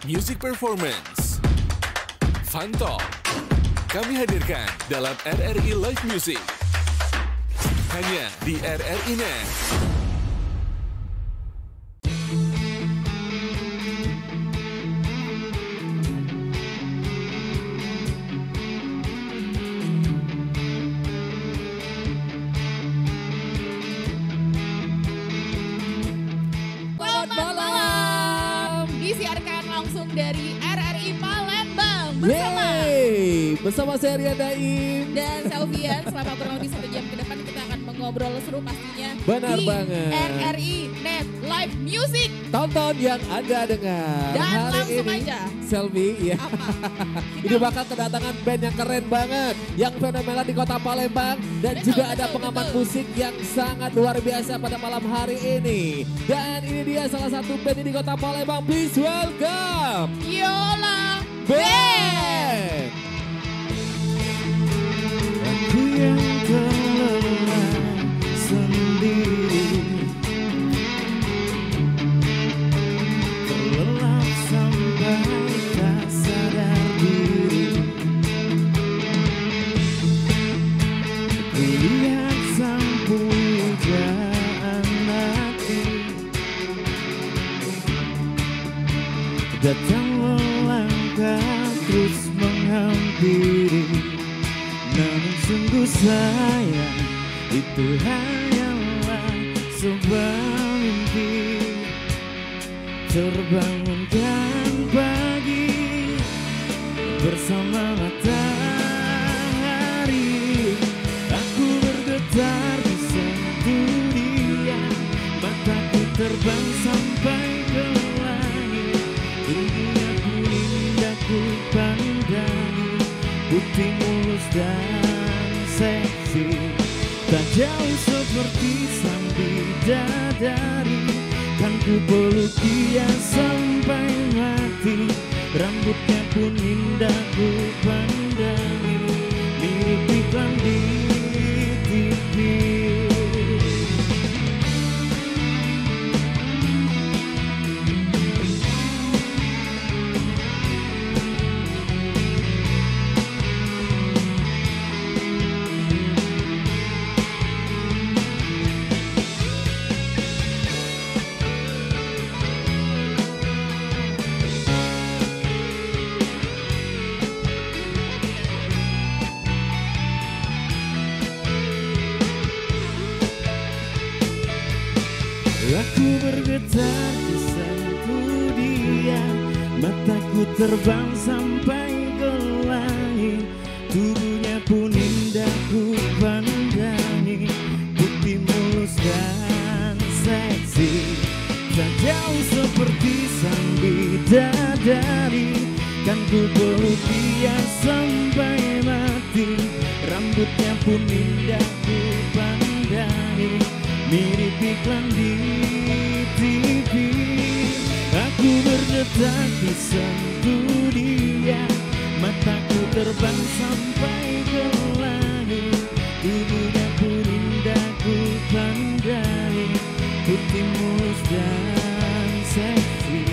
Music Performance, Fun Talk, kami hadirkan dalam RRI Live Music. Hanya di RRI Net. Disiarkan langsung dari RRI Palembang bersama saya Rian Daim dan Selvian. Selama kurang lebih 1 jam ke depan kita akan mengobrol seru pastinya. Benar di banget. RRI Net Live Music. Tonton yang Anda dengar. Dan hari langsung ini, aja. Selvi, ya. Ini bakal kedatangan band yang keren banget, yang fenomenal di kota Palembang, dan juga ada pengamat musik yang sangat luar biasa pada malam hari ini. Dan ini dia salah satu band di kota Palembang. Please welcome Yola Band. Aku yang terlelah sendiri, terlelap sampai tak sadar diri. Kulihat sang pujaan hati datang melangkah terus menghampiri. Namun sungguh sayang, itu hanyalah sebuah mimpi. Terbangunkan pagi bersama matahari, aku bergetar di sentuh dia. Mataku terbang sampai ke langit, dunia pun indah ku pandangi. Putih mulus dan seksi, tak jauh seperti sang bidadari. Kan ku peluk dia sampai mati, rambutnya pun indah ku pandangi, mirip iklan di TV. Aku bergetar di sentuh dia, mataku terbang sampai ke langit, tubuhnya pun indah ku pandangi, putih mulus dan seksi, tak jauh seperti sang bidadari. Kan ku peluk dia sampai mati, rambutnya pun indah ku pandangi, mirip iklan di TV. Aku berdetak di sentuh dia, mataku terbang sampai ke langit, tubuhnya pun indah ku pandangi, putih mulus dan seksi,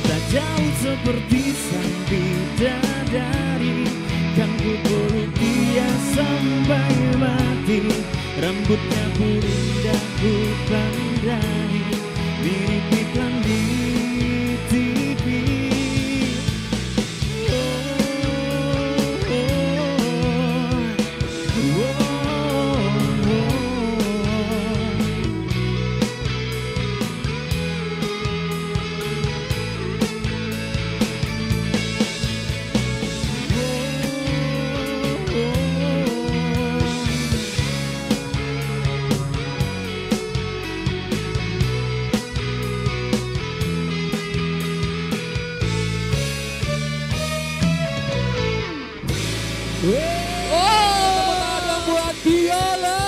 tak jauh seperti sang bidadari. Kan ku peluk dia sampai mati, rambutnya pun indah ku pandangi, mirip iklan di TV. Tepuk tangan buat Viola.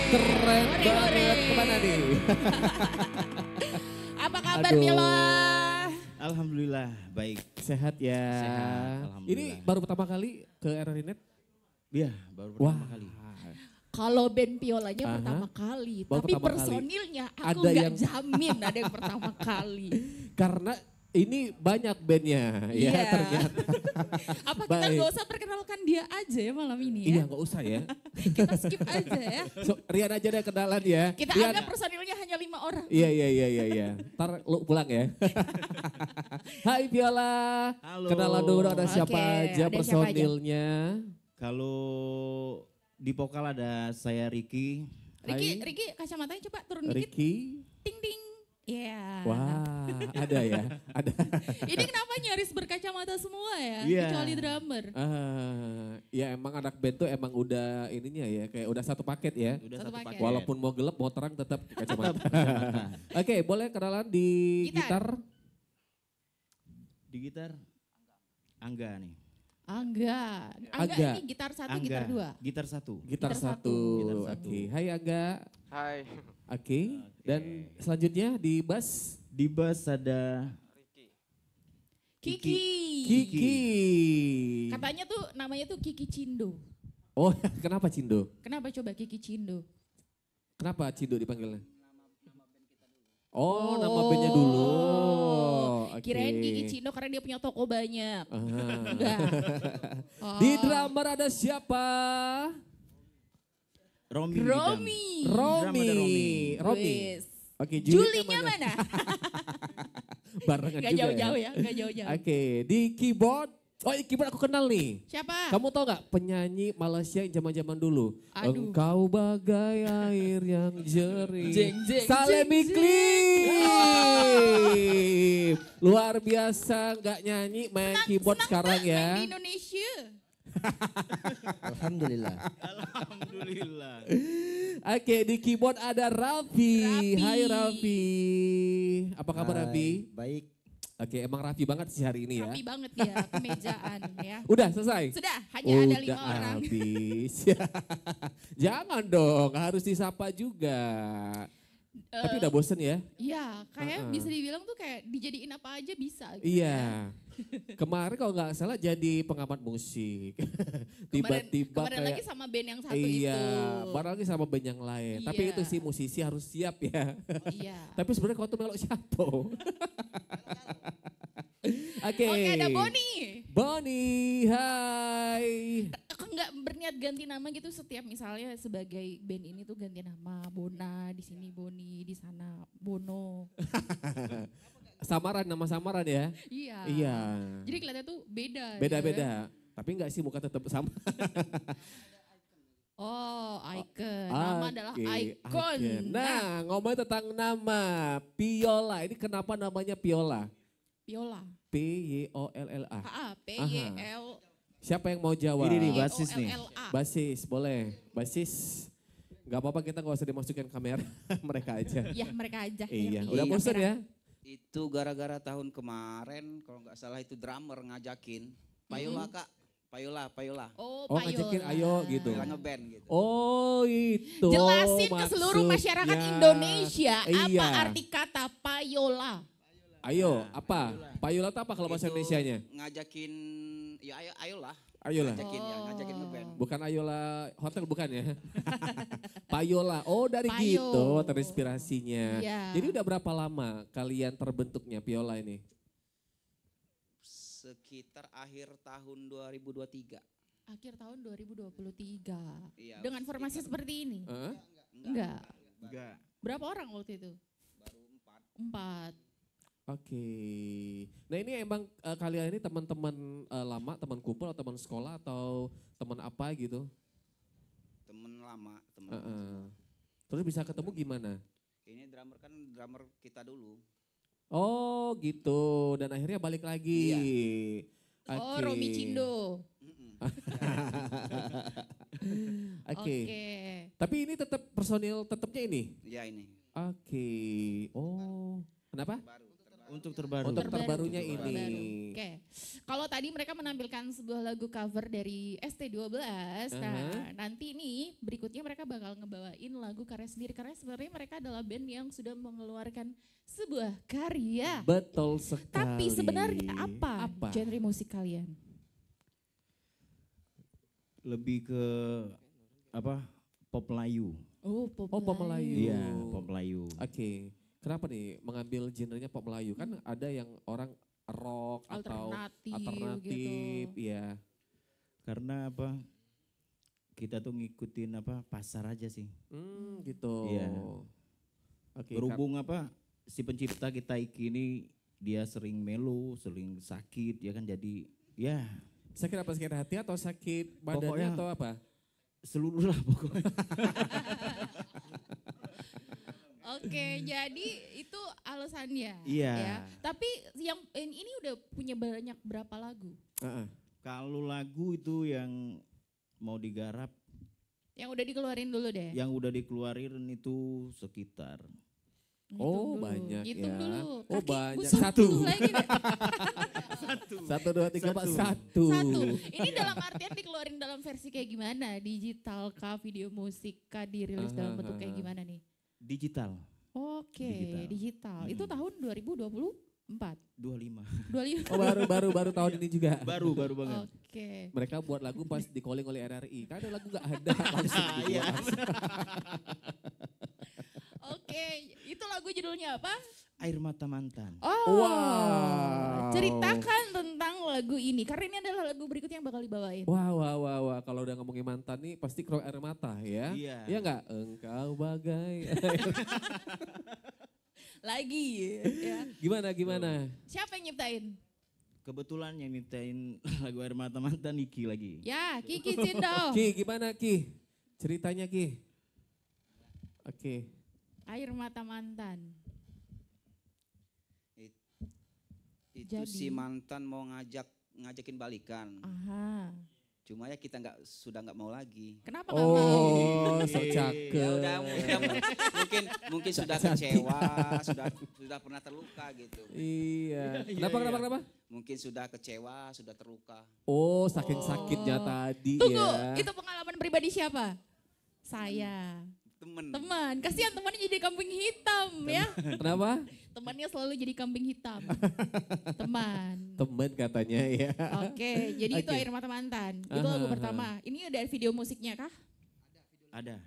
Keren banget. Kemana nih? Apa kabar Aduh. Viola? Alhamdulillah baik. Sehat ya. Sehat, alhamdulillah. Ini baru pertama kali ke RRI Net? Iya, baru pertama kali. Kalau band Violanya Aha. pertama kali, Baru tapi pertama kali. personilnya aku Ada nggak yang- jamin ada yang pertama kali. Karena Ini banyak bandnya ya Iya. ternyata. Apa kita Baik. nggak usah perkenalkan dia aja ya malam ini Iya ya? nggak usah ya. Kita skip aja ya. So, Rian aja deh kenalan ya. Kita Rian. anggap personilnya hanya 5 orang. Iya. Ntar lu pulang ya. Hai Viola. Halo. Kenalan dulu ada Oke, siapa aja ada siapa aja? personilnya. Kalau di vokal ada saya Ricky. Ricky kacamatanya coba turun dikit. Ricky. Ting ting. Iya. Wah ada ya. Ada. Ini kenapa nyaris berkacamata semua ya? Iya. Kecuali drummer. Ya emang anak band tuh emang udah ininya ya. Kayak udah satu paket ya. Udah Satu satu paket. paket. Walaupun mau gelap mau terang tetap kacamata. Oke boleh kenalan di Gitar. gitar. Di gitar Angga nih. Angga Angga. ini gitar 1, Angga. gitar 2. Gitar 1. Gitar Gitar satu. Gitar satu. Oke. Hai Angga. Hai, Oke. Dan selanjutnya di bass. Di bass ada Kiki. Kiki. Katanya tuh namanya tuh Kiki Cindo. Oh kenapa Cindo? Kenapa coba Kiki Cindo? Kenapa Cindo dipanggilnya? Oh, nama bandnya dulu. Oke. Kirain Kiki Cindo karena dia punya toko banyak. Ah. Enggak. Oh. Di drummer ada siapa? Romi. Romi. Drum ada Romi. Wis. Oke, Julinya mana? Barengan Gak juga jauh-jauh ya. ya, gak jauh-jauh. Oke, di keyboard. Oh, keyboard aku kenal nih. Siapa? Kamu tau gak penyanyi Malaysia yang zaman-zaman dulu? Aduh. Engkau bagai air yang jernih. Jeng, jeng, Saleh jeng, Miklim. Luar biasa gak nyanyi main keyboard sekarang Main ya. di Indonesia. alhamdulillah. Alhamdulillah. Oke, di keyboard ada Raffi. Raffi. Hai Raffi. Apa kabar Raffi? Baik. Oke, emang Raffi banget sih hari ini ya. Rapi banget ya, kemejaan ya. Udah selesai? Sudah, hanya ada 5 orang. Habis. Jangan dong, harus disapa juga. Tapi udah bosen ya? Iya, kayak bisa dibilang tuh kayak dijadiin apa aja bisa. Gitu. Iya. Kemarin kalau nggak salah jadi pengamat musik. Tiba-tiba Kemarin kayak lagi sama band yang satu iya, itu. baru lagi sama band yang lain. Tapi Iya. itu sih musisi harus siap ya. Iya. Tapi sebenarnya kau tuh melok siapa? Oke. Oke, ada Boni. Boni, hai. Enggak berniat ganti nama gitu setiap misalnya sebagai band ini tuh ganti nama. Bona, di sini Boni, di sana Bono. Samaran, nama samaran ya? Iya. Iya. Jadi kelihatannya tuh beda. Beda-beda. Tapi enggak sih muka tetap sama. Oh, icon. Nama adalah Oke, icon. icon. Nah, ngomongin tentang nama, Piola. Ini kenapa namanya Piola? Piola. P-Y-O-L-L-A. P-Y-L. Siapa yang mau jawab? Ini nih, basis nih. P-O-L-L-A. Basis, boleh. Basis. Gak apa-apa kita gak usah dimasukin kamera. Mereka aja. Ya mereka aja. Iya, yang udah pilih bosan kamera. ya? Itu gara-gara tahun kemarin kalau nggak salah itu drummer ngajakin. Payola kak, Payola. Oh, Oh, ngajakin ayo gitu. Payola ngeband gitu. Oh itu Jelasin ke seluruh masyarakat maksudnya. Indonesia Iya. apa arti kata payola. Ayo, apa? Payola itu apa kalau bahasa Itu Indonesianya? Ngajakin, ya ayolah. Ayolah. Ngajakin ngeband. Bukan Ayola Hotel bukan ya? Payola. Oh dari Payo. gitu terinspirasinya. Iya. Jadi udah berapa lama kalian terbentuknya Piola ini? Sekitar akhir tahun 2023. Akhir tahun 2023. Iya, Dengan formasi seperti ini? Hah? Enggak. Enggak. Berapa orang waktu itu? Baru 4. 4. Oke. Nah ini emang kalian ini teman-teman lama, teman kumpul atau teman sekolah atau teman apa gitu? Temen lama, temen. Terus bisa ketemu gimana? Ini drummer kan drummer kita dulu. Oh gitu, dan akhirnya balik lagi. Oh, Oke. Romi Cindo. Oke. Oke. Tapi ini tetap personil tetapnya ini? Ya ini. Oke. Oh, kenapa? Untuk terbaru. Untuk terbarunya Terbaru. ini. Oke. Kalau tadi mereka menampilkan sebuah lagu cover dari ST12, nah nanti ini berikutnya mereka bakal ngebawain lagu karya sendiri karena sebenarnya mereka adalah band yang sudah mengeluarkan sebuah karya. Betul sekali. Tapi sebenarnya apa genre musik kalian? Lebih ke apa? Pop Melayu. Oh, pop Oh, pop Melayu. Iya, pop Melayu. Oke. Kenapa nih mengambil genrenya pop Melayu? Kan ada yang orang rock atau Alternatif alternatif, gitu. iya. Karena apa? Kita tuh ngikutin apa pasar aja sih. Gitu. Iya. Oke. Berhubung apa si pencipta kita Iki ini dia sering melo, sering sakit ya kan jadi ya Sakit apa, sakit hati atau sakit badannya Pokoknya- atau apa? seluruh lah pokoknya. Oke, jadi itu alasannya. Iya. Ya. Tapi yang ini udah punya banyak berapa lagu? Heeh. Kalau lagu itu yang mau digarap, Yang udah dikeluarin dulu deh. yang udah dikeluarin itu sekitar Oh, Ngitung dulu, banyak ngitung ya. dulu. Oh, Kaki banyak. busuk Satu. dulu lagi deh. 1, 2, 3, 4, 1. Satu. Ini dalam artian dikeluarin dalam versi kayak gimana? Digital kah, video musik kah, dirilis dalam bentuk kayak gimana nih? digital Oke, digital. Itu tahun 2024. 25. 25. Oh, baru tahun ini juga. baru banget. Oke. Mereka buat lagu pas di calling oleh RRI. Kan ada lagu gak ada. langsung dibuat. Iya. Oke, itu lagu judulnya apa? Air mata mantan. Oh, Wow. ceritakan tentang lagu ini. Karena ini adalah lagu berikutnya yang bakal dibawain. Wah. Kalau udah ngomongin mantan nih pasti keluar air mata ya. Iya. Iya enggak? Engkau bagai. Lagi ya. Gimana? Siapa yang nyiptain? Kebetulan yang mintain lagu Air Mata Mantan Iki lagi. Ya, Kiki Cindo. Ki, gimana Ki? Ceritanya Ki. Oke. Air mata mantan. Itu Jadi. si mantan mau ngajakin balikan. Aha. Cuma ya kita sudah nggak mau lagi. Kenapa nggak mau? Oh, so Ya cakep. udah mungkin sudah kecewa, sudah pernah terluka gitu. Iya. Kenapa? Mungkin sudah kecewa, sudah terluka. Oh, saking sakitnya tadi Tunggu, ya. itu pengalaman pribadi siapa? Saya. Teman, kasihan temannya jadi kambing hitam ya. Kenapa? Temannya selalu jadi kambing hitam. Teman. Temen katanya ya. Oke, jadi itu Oke. Air Mata Mantan. Itu lagu pertama. Ini ada video musiknya kah? Ada.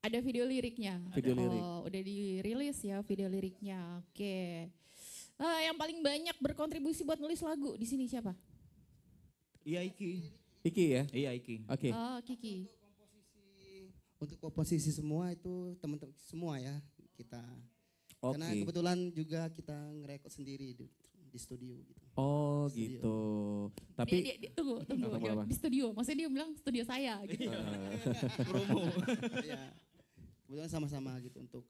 Ada video liriknya. Video lirik. Oh, udah dirilis ya video liriknya. Oke. Yang paling banyak berkontribusi buat nulis lagu di sini siapa? Iya Iki. Iki ya? Iya Iki. Oke. Oh, Kiki. Untuk komposisi semua itu teman-teman semua ya kita. Karena Oke. kebetulan juga kita ngerekod sendiri di studio gitu. Oh Studio. gitu. Tapi Tunggu. Apa? Di studio, maksudnya dia bilang studio saya gitu. Ya, kebetulan sama-sama gitu untuk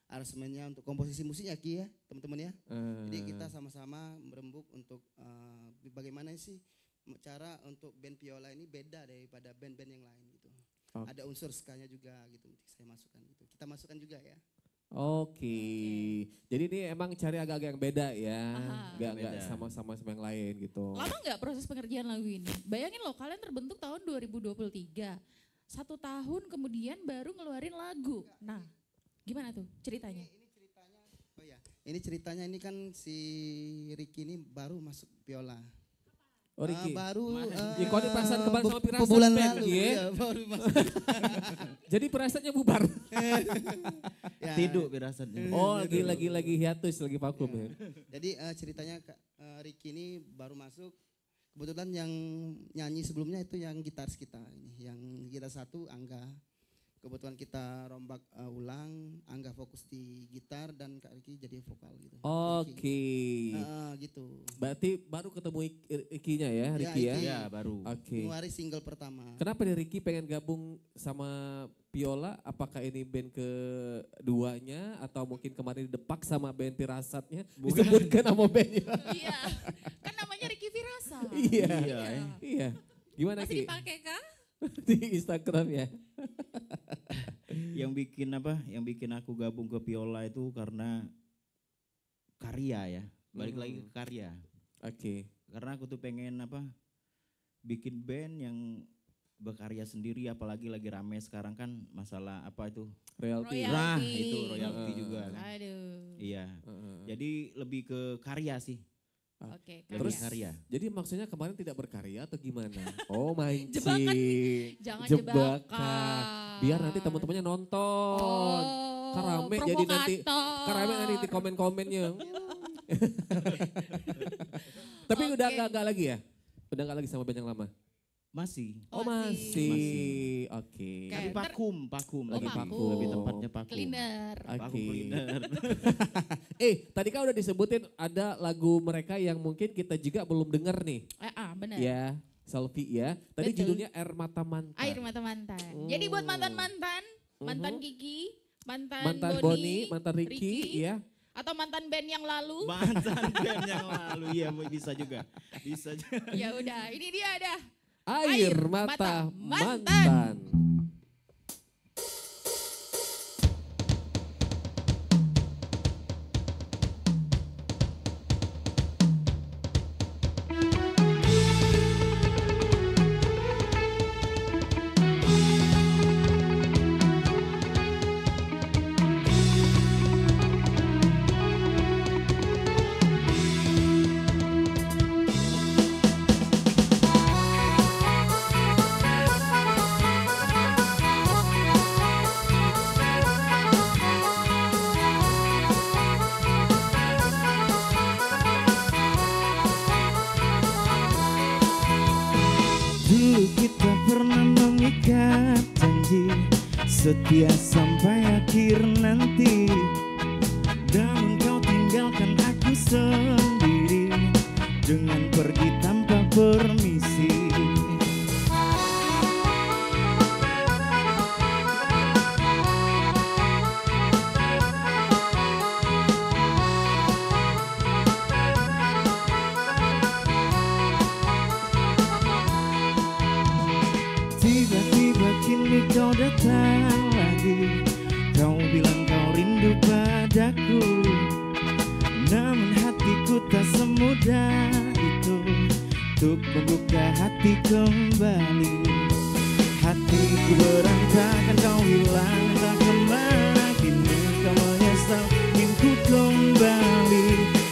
aransemennya, untuk komposisi musiknya Ki ya teman-teman ya. Jadi kita sama-sama merembuk untuk bagaimana sih cara untuk band Viola ini beda daripada band-band yang lain gitu. Oke. Ada unsur skanya juga gitu saya masukkan gitu. Kita masukkan juga ya. Oke. Jadi ini emang cari agak-agak yang beda ya. Aha. Nggak Beda. sama yang lain gitu. Lama nggak proses pengerjaan lagu ini? Bayangin loh, kalian terbentuk tahun 2023. 1 tahun kemudian baru ngeluarin lagu. Nah, gimana tuh ceritanya? Oh ya, ini ceritanya ini kan si Ricky ini baru masuk Viola. Oh Ricky. Baru. Ya, kau ini perasaan kemarin sama Pirasat bulan band, lalu. ya? Iya, baru masuk. Jadi perasaannya bubar. Ya, Tidur firasatnya. Oh lagi hiatus, lagi vakum ya. Jadi ceritanya Ricky ini baru masuk. Kebetulan yang nyanyi sebelumnya itu yang gitaris kita ini, yang gitar satu Angga. Kebetulan kita rombak ulang, Angga fokus di gitar dan Kak Ricky jadi vokal gitu. Oke. Gitu. Berarti baru ketemu Ikinya ya, Ricky ya? Iki. Iya baru. Oke. Ngeluarin single pertama. Kenapa nih Ricky pengen gabung sama Viola? Apakah ini band keduanya atau mungkin kemarin didepak sama band Pirasatnya? Disebutkan nama bandnya. Iya, kan namanya Ricky Firasa. Iya. Iya. Iya. Gimana Masih Ki? dipakai kah? Di Instagram ya? Yang bikin apa? Yang bikin aku gabung ke Viola itu karena karya ya. Balik lagi ke karya. Oke. Karena aku tuh pengen apa? Bikin band yang berkarya sendiri, apalagi lagi rame sekarang kan masalah apa itu? Royalty. Royalty. Nah, itu royalty juga kan. Aduh. Iya. Jadi lebih ke karya sih. Oke, Lebih karya. karya. Jadi maksudnya kemarin tidak berkarya atau gimana? Oh mancing. Jebakan. Jangan jebakan. Biar nanti teman-temannya nonton. Oh, Kan rame jadi nanti. provokator. Kan rame nanti di komen-komennya. Tapi udah Oke. enggak lagi ya? Udah enggak lagi sama band yang lama? Masih. Oh Masih. masih. Oke. Tapi Ntar- pakum. Oh, Lagi pakum. Lebih tepatnya pakum. Cleaner. Pakum Oke. cleaner. Tadi kan udah disebutin ada lagu mereka yang mungkin kita juga belum dengar nih. Benar. Ya, Selfie ya. Tadi Betul. judulnya Air Mata Mantan. Air mata mantan. Jadi buat mantan-mantan, mantan Kiki, Mantan Boni, mantan Ricky, ya. atau mantan band yang lalu. Mantan band yang lalu, iya bisa juga. Bisa juga. Ya udah, ini dia ada. Air Mata Mantan. Dulu kita pernah mengikat janji setia sampai akhir nanti. Dan kau tinggalkan aku sendiri dengan pergi tanpa permisi. Tiba-tiba kini kau datang lagi. Kau bilang kau rindu padaku, namun hatiku tak semudah itu untuk membuka hati kembali. Hatiku berantakan, kau hilang entah kemana. Kini kau menyesal ingin ku kembali.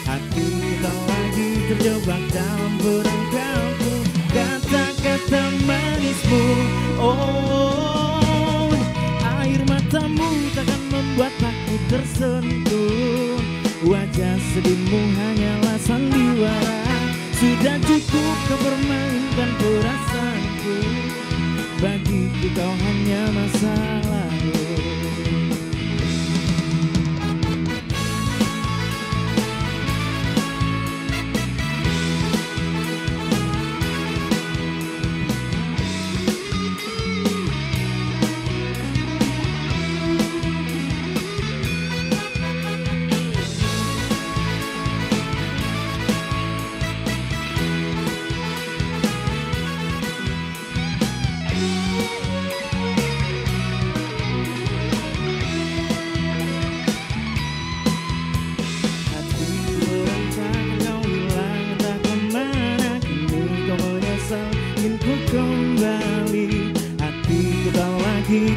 Hati tak lagi terjebak dalam perangkapku. Kata-kata manismu, oh, air matamu takkan membuat aku tersentuh. Wajah sedihmu hanyalah sandiwara. Sudah cukup kau permainkan perasaanku. Bagiku kau hanya masa lalu.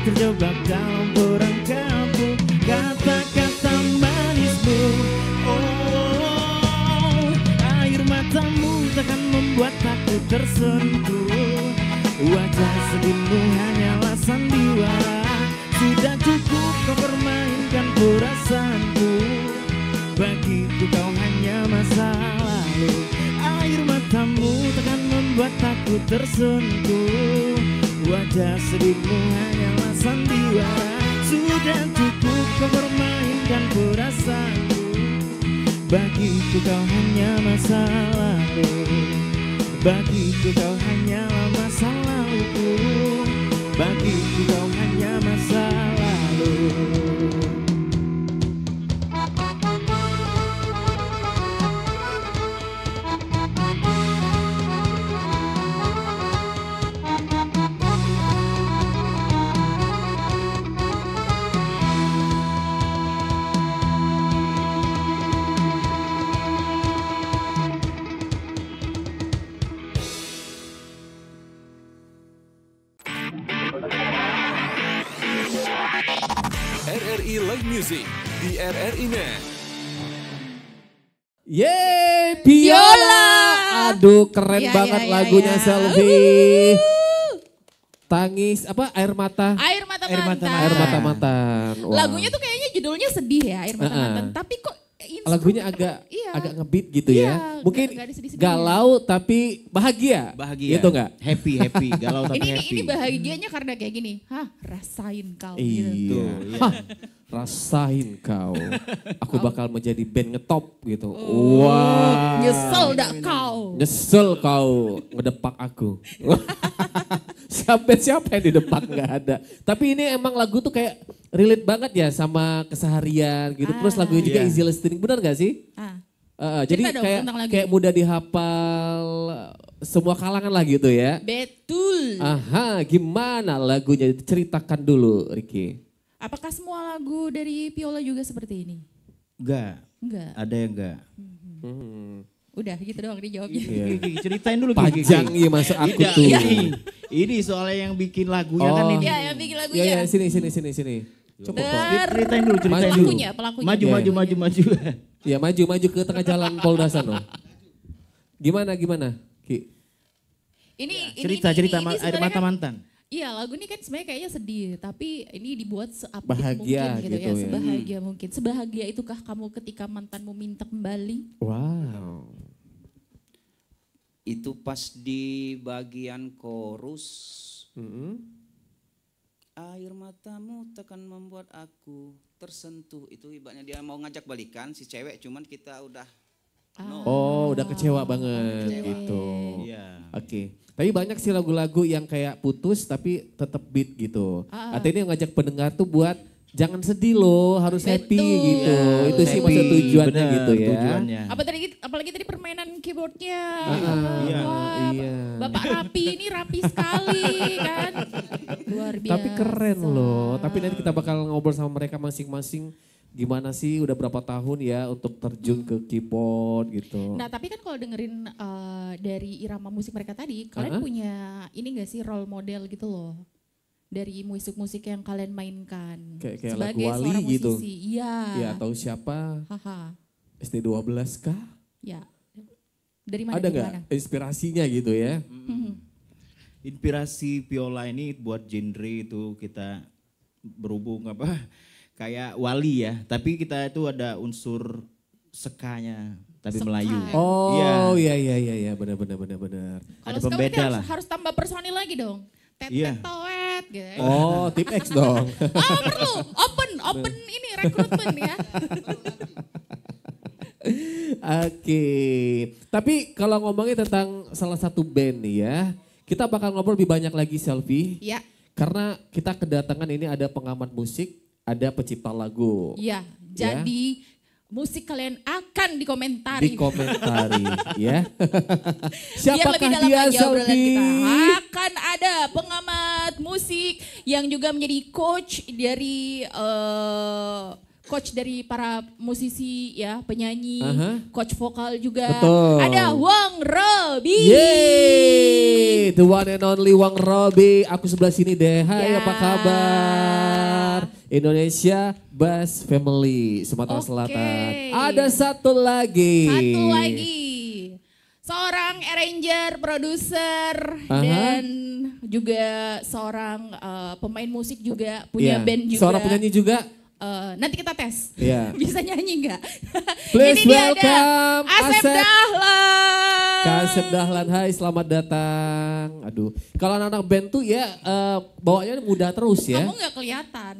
Terjebak dalam perangkapmu. Kata-kata manismu, oh, air matamu takkan membuat aku tersentuh. Wajah sedihmu hanyalah sandiwara. Sudah cukup kau permainkan perasaanku. Bagiku kau hanya masa lalu. Air matamu takkan membuat aku tersentuh. Wajah sedihmu hanyalah sandiwara. Sudah cukup kau permainkan perasaanku. Bagiku kau hanya masa lalu. Bagiku kau hanyalah masa laluku. Bagiku kau hanya masa lalu. RRI Live Music di RRI Net. Yeay, Viola. Aduh, keren Ya, banget ya, ya, lagunya ya. Selfie. Tangis apa air mata? Air mata Air mata mantan. Air mata mantan. Wah. Lagunya tuh kayaknya judulnya sedih ya, Air mata mantan. Tapi kok Lagunya instrumen- agak iya agak ngebeat gitu Iya, ya. Mungkin nggak ada sedih-sedihnya. galau tapi bahagia. Bahagia. Gitu nggak? Happy, galau tapi happy. Ini bahagianya karena kayak gini. Hah, rasain kau Iya. gitu. Hah, rasain kau. Aku bakal menjadi band ngetop gitu. Oh, Wah. Nyesel dah kau. Nyesel kau ngedepak aku. Siapa yang didepak nggak ada. Tapi ini emang lagu tuh kayak relate banget ya sama keseharian gitu. Terus lagunya juga Iya. easy listening, benar gak sih? Jadi Cerita dong kayak tentang lagu kayak ini. mudah dihafal semua kalangan lah gitu ya. Betul. Aha, gimana lagunya? Ceritakan dulu, Ricky. Apakah semua lagu dari Viola juga seperti ini? Enggak, Enggak. ada yang enggak. Udah gitu doang dijawabnya. Iya. Gigi, ceritain dulu Gigi. Panjang iya masuk aku Tidak, tuh. ini soalnya yang bikin lagunya kan Oh. ini. Ya, yang bikin Iya, lagunya. iya, sini. Coba Pak. Ceritain dulu, ceritain dulu. Pelakunya. Maju. Ya maju ke tengah jalan Polda sana. Gimana? Ki? Ini Cerita air sebenarnya mata kan- mantan. Iya, lagu ini kan sebenarnya kayaknya sedih, tapi ini dibuat seupbeat Bahagia mungkin gitu, gitu ya, ya. sebahagia mungkin. Sebahagia itukah kamu ketika mantanmu minta kembali? Wow. Itu pas di bagian chorus. Air matamu takkan membuat aku tersentuh. Itu ibaratnya dia mau ngajak balikan si cewek, cuman kita udah Oh, udah kecewa banget Oke. gitu. Iya. Oke. Tapi banyak sih lagu-lagu yang kayak putus tapi tetap beat gitu. Artinya yang ngajak pendengar tuh buat jangan sedih loh, harus happy Betul. gitu. Iya, Itu sih happy, maksud tujuannya benar, gitu ya. Tujuannya. Apalagi tadi permainan keyboardnya. Iya. Wah, Iya. Bapak rapi ini rapi sekali kan. Luar biasa. Tapi keren loh. Tapi nanti kita bakal ngobrol sama mereka masing-masing. Gimana sih udah berapa tahun ya untuk terjun ke keyboard gitu. Nah tapi kan kalau dengerin dari irama musik mereka tadi, kalian punya ini gak sih role model gitu loh? Dari musik-musik yang kalian mainkan. Kayak sebagai lagu Wali seorang gitu. musisi. Iya. Ya atau siapa? Haha. ST12 kah? Ya. Dari mana? Ada dari nggak mana? inspirasinya gitu ya? Inspirasi Viola ini buat genre itu kita berhubung kayak Wali ya, tapi kita itu ada unsur sekanya tapi Seka. Melayu. Oh iya benar. Ada Kalau sekarang pembeda nanti lah. harus tambah personil lagi dong. Iya. Toet gitu. Oh, tip X dong. Perlu open ini rekrutmen ya. Oke. Tapi kalau ngomongin tentang salah satu band nih ya, kita bakal ngobrol lebih banyak lagi Selfie. Ya. Karena kita kedatangan ini ada pengamat musik, ada pencipta lagu. Ya, jadi musik kalian akan dikomentari. Dikomentari ya. Biar Siapakah lebih dalam dia lagi obrolan Selfie? kita. Akan ada pengamat musik yang juga menjadi coach dari para musisi ya, penyanyi, coach vokal juga. Betul. Ada Wong Robi. Yeay, the one and only Wang Robi. Aku sebelah sini deh. Hai, Ya. apa kabar? Indonesia Bass Family Sumatera Oke. Selatan. Ada satu lagi. Seorang arranger, produser, dan juga seorang pemain musik juga, punya Iya. band juga. Seorang penyanyi juga. Nanti kita tes. Iya. Bisa nyanyi nggak? Please Ini dia ada welcome Asep Asep. Dahlan. Kak Asep Dahlan, hai selamat datang. Aduh, kalau anak-anak band tuh ya bawaannya muda terus ya. Kamu nggak kelihatan.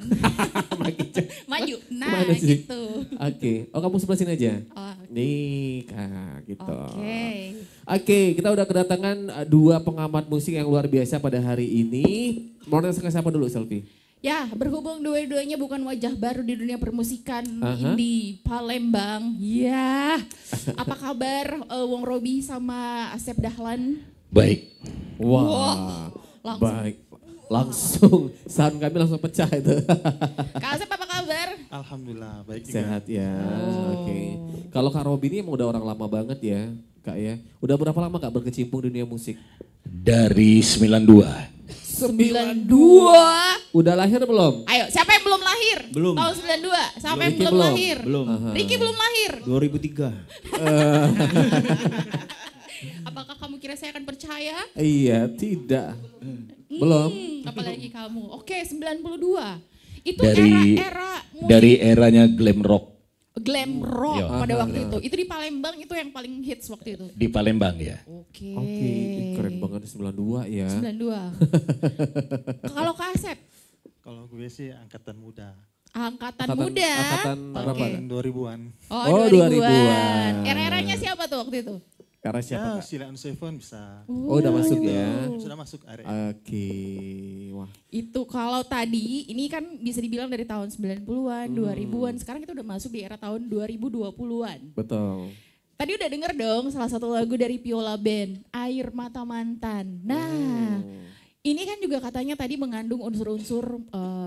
Maju. Nah Mana sih? gitu. Oke, oh kamu sebelah sini aja. Oh, Nih kak gitu. Oke. Oke, kita udah kedatangan dua pengamat musik yang luar biasa pada hari ini. Mau nanya ke siapa dulu Selfie? Ya, berhubung dua-duanya bukan wajah baru di dunia permusikan indie Palembang. Ya, apa kabar Wong Robi sama Asep Dahlan? baik. Wah, langsung. baik. Langsung, sound kami langsung pecah itu. Kak Asep apa kabar? Alhamdulillah baik juga. Sehat ya, oke. Kalau Kak Robi ini emang udah orang lama banget ya, Kak ya. Udah berapa lama Kak berkecimpung di dunia musik? Dari 92. 92. Udah lahir belum? Ayo, siapa yang belum lahir? Belum. Tahun 92. Siapa yang Ricky belum belum? lahir? Belum. Ricky belum lahir. 2003. Apakah kamu kira saya akan percaya? Iya, tidak. Belum? Apalagi kamu. Oke, 92. Itu Dari era musik. Dari eranya glam rock. glam rock Iya. pada waktu itu. Itu di Palembang itu yang paling hits waktu itu. Di Palembang ya. Oke. Oke, keren banget 92 ya. 92. Kalau Kak Asep, Kalau gue sih angkatan muda. angkatan muda. Angkatan berapa? Oke. Tahun 2000-an. Oh, Oh, 2000-an. Era-eranya siapa tuh waktu itu? Karena siapa Ya, Kak? Sheila on Seven bisa. Oh, udah masuk ya. Sudah masuk area. Oke, wah. Itu kalau tadi ini kan bisa dibilang dari tahun 90-an, 2000-an. Sekarang kita udah masuk di era tahun 2020-an. Betul. Tadi udah denger dong salah satu lagu dari Viola Band, Air Mata Mantan. Nah, ini kan juga katanya tadi mengandung unsur-unsur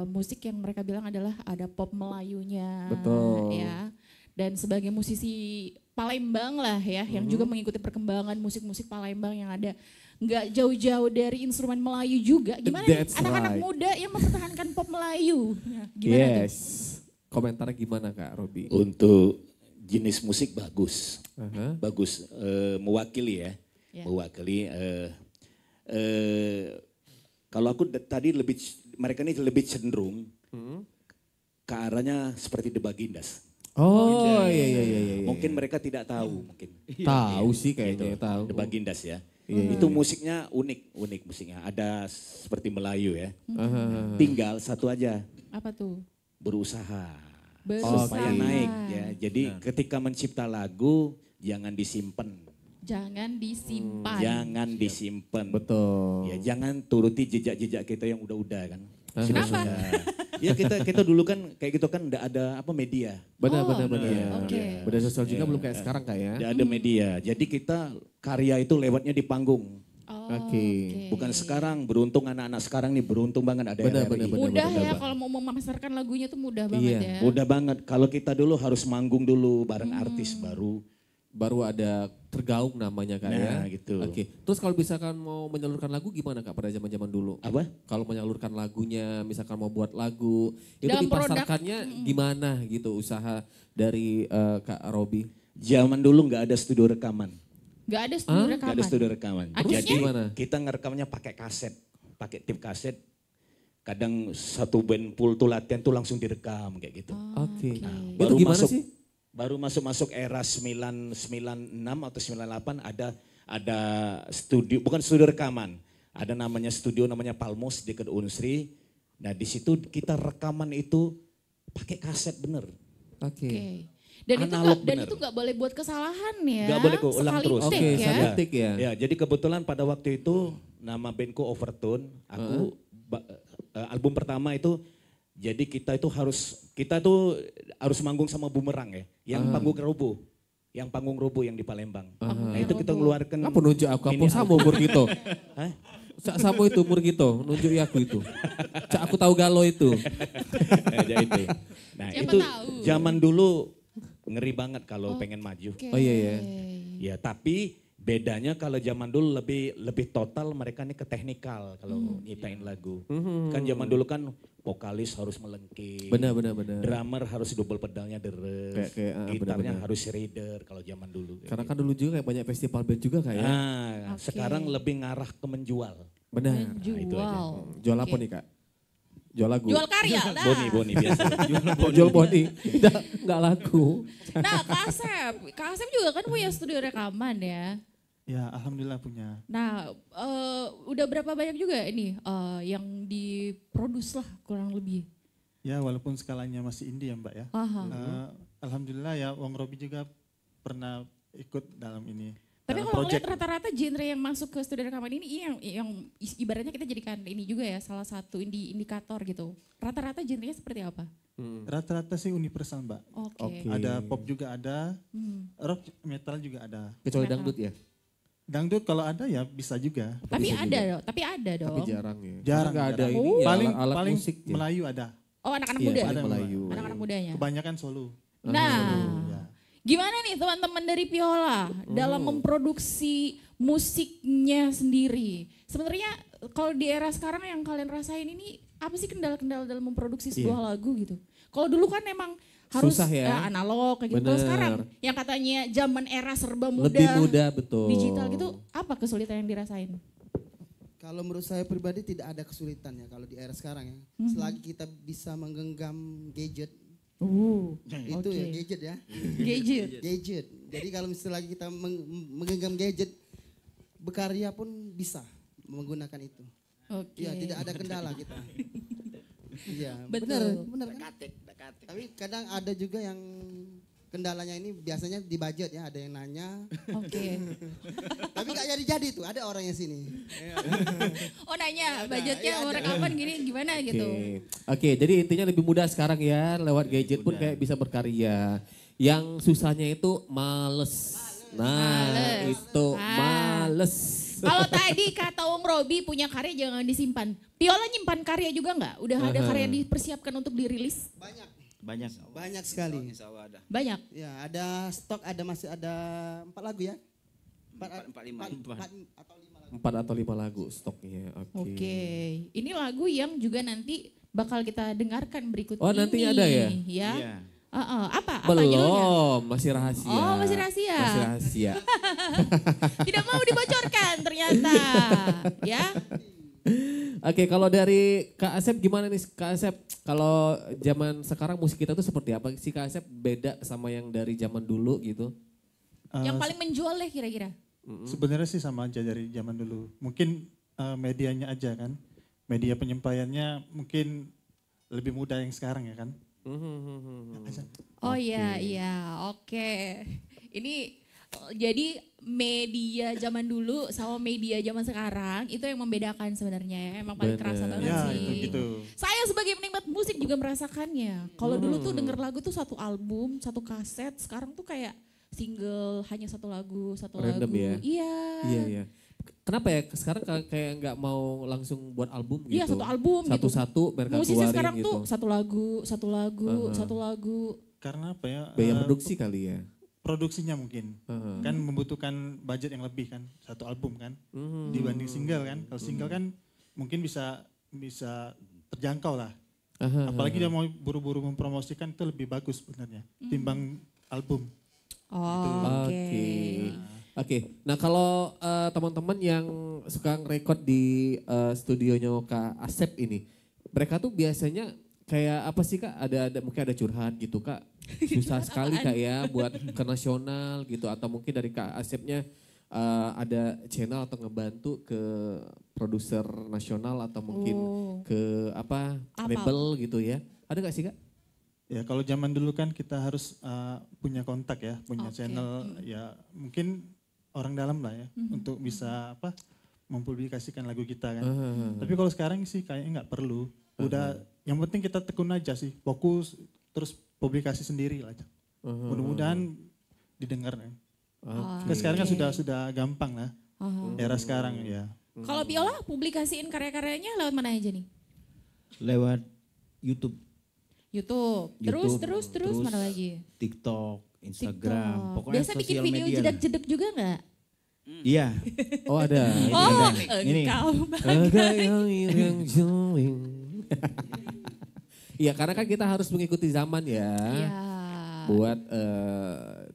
musik yang mereka bilang adalah ada pop Melayunya. Betul. Ya. Dan sebagai musisi Palembang lah ya, yang juga mengikuti perkembangan musik-musik Palembang yang ada nggak jauh-jauh dari instrumen Melayu juga. Gimana nih That's anak-anak right. muda yang mempertahankan pop Melayu? Nah, gimana tuh? Yes. Komentarnya gimana Kak Robi? Untuk jenis musik bagus. Aha. Bagus, mewakili ya. Ya. Mewakili. Kalau aku tadi mereka ini lebih cenderung ke arahnya seperti The Bagindas. Oh iya. Mungkin mereka tidak tahu mungkin. Tahu sih kayaknya Gitu, tahu. The Bagindas ya. Iya, Itu musiknya unik musiknya. Ada seperti Melayu ya. Aha. Tinggal satu aja, Apa tuh? berusaha. Berusaha. Supaya naik ya. Jadi ketika mencipta lagu jangan disimpan. Jangan disimpan. Jangan disimpan. Betul. Ya jangan turuti jejak-jejak kita yang udah-udah kan. Kenapa? Ya kita dulu kan kayak gitu kan enggak ada media. Benar. Oke. Media sosial juga belum kayak sekarang Kak ya. Enggak ada media. Jadi kita karya itu lewatnya di panggung. Oh, Oke. Bukan sekarang, beruntung anak-anak sekarang nih beruntung banget ada Benar, RRI. benar. Mudah ya kalau mau memasarkan lagunya tuh mudah banget Iya. ya. Mudah banget. Kalau kita dulu harus manggung dulu bareng artis Baru ada tergaung namanya Kak ya. Nah, gitu. Oke. Terus kalau misalkan mau menyalurkan lagu gimana Kak pada zaman-zaman dulu? Apa? Kalau menyalurkan lagunya, misalkan mau buat lagu, itu Dalam dipasarkannya gimana gitu usaha dari Kak Robi? Zaman dulu nggak ada studio rekaman. Gak ada studio Nggak rekaman. ada studio rekaman. Akhirnya? Jadi Gimana? kita ngerekamnya pakai kaset, pakai tip kaset. Kadang satu band full tuh latihan tuh langsung direkam kayak gitu. Oke. Oke. Itu gimana sih? Baru masuk era 996 atau 98 ada studio, bukan studio rekaman. Ada namanya studio namanya Palmos dekat Unsri. Nah di situ kita rekaman itu pakai kaset bener. Oke. Oke. Dan Analog dan bener. itu nggak boleh buat kesalahan ya. Nggak boleh keulang Sekali terus. take Oke, ya. satu take ya. Ya, jadi kebetulan pada waktu itu nama bandku Overtone, aku album pertama itu jadi kita tuh harus manggung sama Bumerang ya, yang panggung rubuh yang di Palembang. Nah, itu kita ngeluarkan Apa nunjuk aku? Apa mini sama umur gitu? Hah? Sama itu umur gitu, nunjuk aku itu. Cak aku tahu galo itu. Ya, itu. Nah, Siapa itu tahu. zaman dulu ngeri banget kalau pengen maju. Oke. Oh iya ya. Ya, tapi bedanya kalau zaman dulu lebih total mereka nih ke teknikal kalau nyiptain lagu. Kan zaman dulu kan vokalis harus melengking. Benar. Drummer harus double pedalnya deres. Gitarnya benar-benar. harus reader kalau zaman dulu. Karena kan dulu juga kayak banyak festival band juga Kak ya. Nah, Oke. sekarang lebih ngarah ke menjual. Benar. Menjual. Jual apa Oke. nih Kak? Jual lagu. Jual karya. Nah. Boni biasa. Jual body. Nggak laku. Nah, Kak Asep juga kan punya studio rekaman ya. Ya alhamdulillah punya. Nah, udah berapa banyak juga ini yang diproduks lah kurang lebih. Ya walaupun skalanya masih indie ya Mbak ya. Aha. Alhamdulillah ya Wong Robi juga pernah ikut dalam ini. Tapi dalam kalau project. ngeliat rata-rata genre yang masuk ke studio rekaman ini yang ibaratnya kita jadikan ini juga ya salah satu indikator gitu. Rata-rata genrenya seperti apa? Rata-rata sih universal Mbak. Oke. Ada pop juga ada, rock metal juga ada. Kecuali dangdut ya. Dangdut kalau ada ya bisa juga. Tapi ada dong. Tapi jarang ya. Jarang, Nggak ada jarang. ini ya, paling alat paling musik ya. Melayu ada. Oh, anak-anak Iya, muda. paling Ada Melayu. Anak-anak mudanya. Kebanyakan solo. Nah, Ya. gimana nih teman-teman dari Viola dalam memproduksi musiknya sendiri? Sebenarnya kalau di era sekarang yang kalian rasain ini apa sih kendala-kendala dalam memproduksi sebuah lagu gitu? Kalau dulu kan emang harus Susah ya. analog kayak gitu. Kalau Bener. sekarang yang katanya zaman era serba muda, Lebih mudah betul. digital gitu, apa kesulitan yang dirasain? Kalau menurut saya pribadi tidak ada kesulitan ya kalau di era sekarang ya. Selagi kita bisa menggenggam gadget, Itu ya gadget ya. Gadget. Jadi kalau misalnya kita menggenggam gadget, berkarya pun bisa menggunakan itu. Oke. Iya, tidak ada kendala kita. Iya, Betul. benar kan? Tapi kadang ada juga yang kendalanya ini biasanya di budget ya, ada yang nanya. Oke. Tapi gak jadi tuh, ada orang yang sini. Oh nanya budgetnya mau rekaman gini gimana gitu. Oke, jadi intinya lebih mudah sekarang ya, lewat gadget pun kayak bisa berkarya. Yang susahnya itu males. Nah, Males. itu males. Kalau tadi kata Wong Robi punya karya jangan disimpan. Piola nyimpan karya juga nggak? Udah ada karya dipersiapkan untuk dirilis? Banyak sekali. Insya Allah ada. Banyak. Ya, ada stok, masih ada 4 lagu ya. 4, 5. 4 atau 5 lagu stoknya. Oke. Ini lagu yang juga nanti bakal kita dengarkan berikut Oh, ini. nanti ada ya? Ya. Iya. Apa judulnya? Belum, masih rahasia. Oh, masih rahasia. Masih rahasia. Tidak mau dibocorkan ternyata. Ya. Oke, kalau dari Kak Asep gimana nih Kak Asep? Kalau zaman sekarang musik kita tuh seperti apa sih Kak Asep? Beda sama yang dari zaman dulu gitu? Yang paling menjual deh kira-kira. Sebenarnya sih sama aja dari zaman dulu. Mungkin medianya aja kan. Media penyampaiannya mungkin lebih mudah yang sekarang ya kan. Oh iya, oke. Ini jadi media zaman dulu sama media zaman sekarang itu yang membedakan sebenarnya ya. Emang paling kerasa Bener. banget Ya sih. itu gitu. Saya sebagai penikmat musik juga merasakannya. Kalau dulu tuh denger lagu tuh satu album, satu kaset. Sekarang tuh kayak single, hanya satu lagu, Random ya? Iya. Iya. Kenapa ya sekarang kayak nggak mau langsung buat album gitu? Iya satu album gitu. Satu-satu mereka Musisi keluarin sekarang gitu. tuh satu lagu. Karena apa ya? Biaya produksi kali ya? Produksinya mungkin. Kan membutuhkan budget yang lebih kan. Satu album kan. Dibanding single kan. Kalau single kan mungkin bisa terjangkau lah. Apalagi dia mau buru-buru mempromosikan itu lebih bagus sebenarnya. Timbang album. Oke. Nah kalau teman-teman yang suka ngerekod di studionya Kak Asep ini, mereka tuh biasanya kayak apa sih Kak? Ada mungkin ada curhat gitu Kak. Susah sekali Kak ya buat ke nasional gitu, atau mungkin dari Kak Asepnya ada channel atau ngebantu ke produser nasional atau mungkin ke label gitu ya. Ada gak sih Kak? Ya kalau zaman dulu kan kita harus punya kontak ya, punya channel ya mungkin orang dalam lah ya untuk bisa mempublikasikan lagu kita kan. Tapi kalau sekarang sih kayaknya nggak perlu. Udah yang penting kita tekun aja sih, fokus terus publikasi sendiri lah. Mudah-mudahan didengar kan. Sekarang kan sudah gampang lah. Era sekarang ya. Kalau Piola publikasiin karya-karyanya lewat mana aja nih? Lewat YouTube, Terus mana lagi? TikTok, Instagram, pokoknya Biasa bikin sosial video media. jedak-jeduk juga nggak? Iya. Oh ada. Ini. Ada yang juling. Iya karena kan kita harus mengikuti zaman ya. Iya. Buat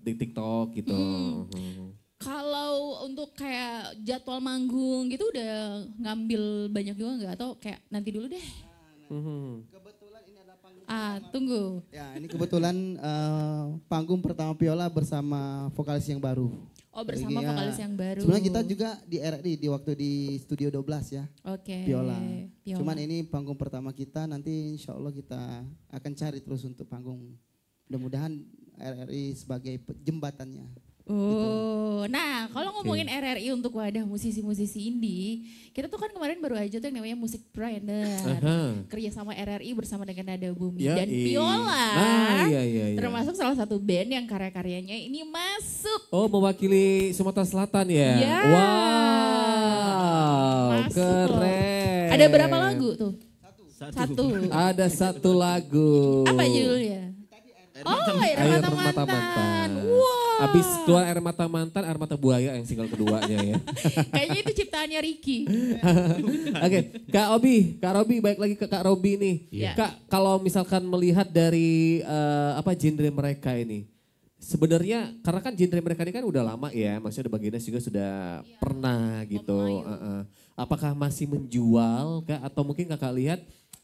di TikTok gitu. Kalau untuk kayak jadwal manggung gitu udah ngambil banyak juga nggak? Atau kayak nanti dulu deh? Kebetulan ini ada panggung. Tunggu. Ya, ini kebetulan panggung pertama Piola bersama vokalis yang baru. Oh bersama Ini, vokalis yang baru. Sebenarnya kita juga di RRI di waktu di Studio 12 ya. Oke. Piola. Cuman ini panggung pertama kita, nanti insya Allah kita akan cari terus untuk panggung. Mudah-mudahan RRI sebagai jembatannya. Nah kalau ngomongin RRI untuk wadah musisi-musisi indie, kita tuh kan kemarin baru aja tuh yang namanya Music Brander, kerja sama RRI bersama dengan Nada Bumi dan Piola, termasuk salah satu band yang karya-karyanya ini masuk. Oh mewakili Sumatera Selatan ya? Ya. Wow, Masuk keren. Ada berapa lagu tuh? Satu. Ada satu lagu. Apa judulnya? Air Mata Mantan. Wow. Abis keluar Air Mata Mantan, Air Mata Buaya yang single keduanya ya. Kayaknya itu ciptaannya Ricky. Oke, Kak Robi, baik lagi ke Kak Robi nih. Kak, kalau misalkan melihat dari genre mereka ini, sebenarnya karena kan genre mereka ini kan udah lama ya, maksudnya Baginas juga sudah pernah gitu. Apakah masih menjual Kak, atau mungkin Kakak lihat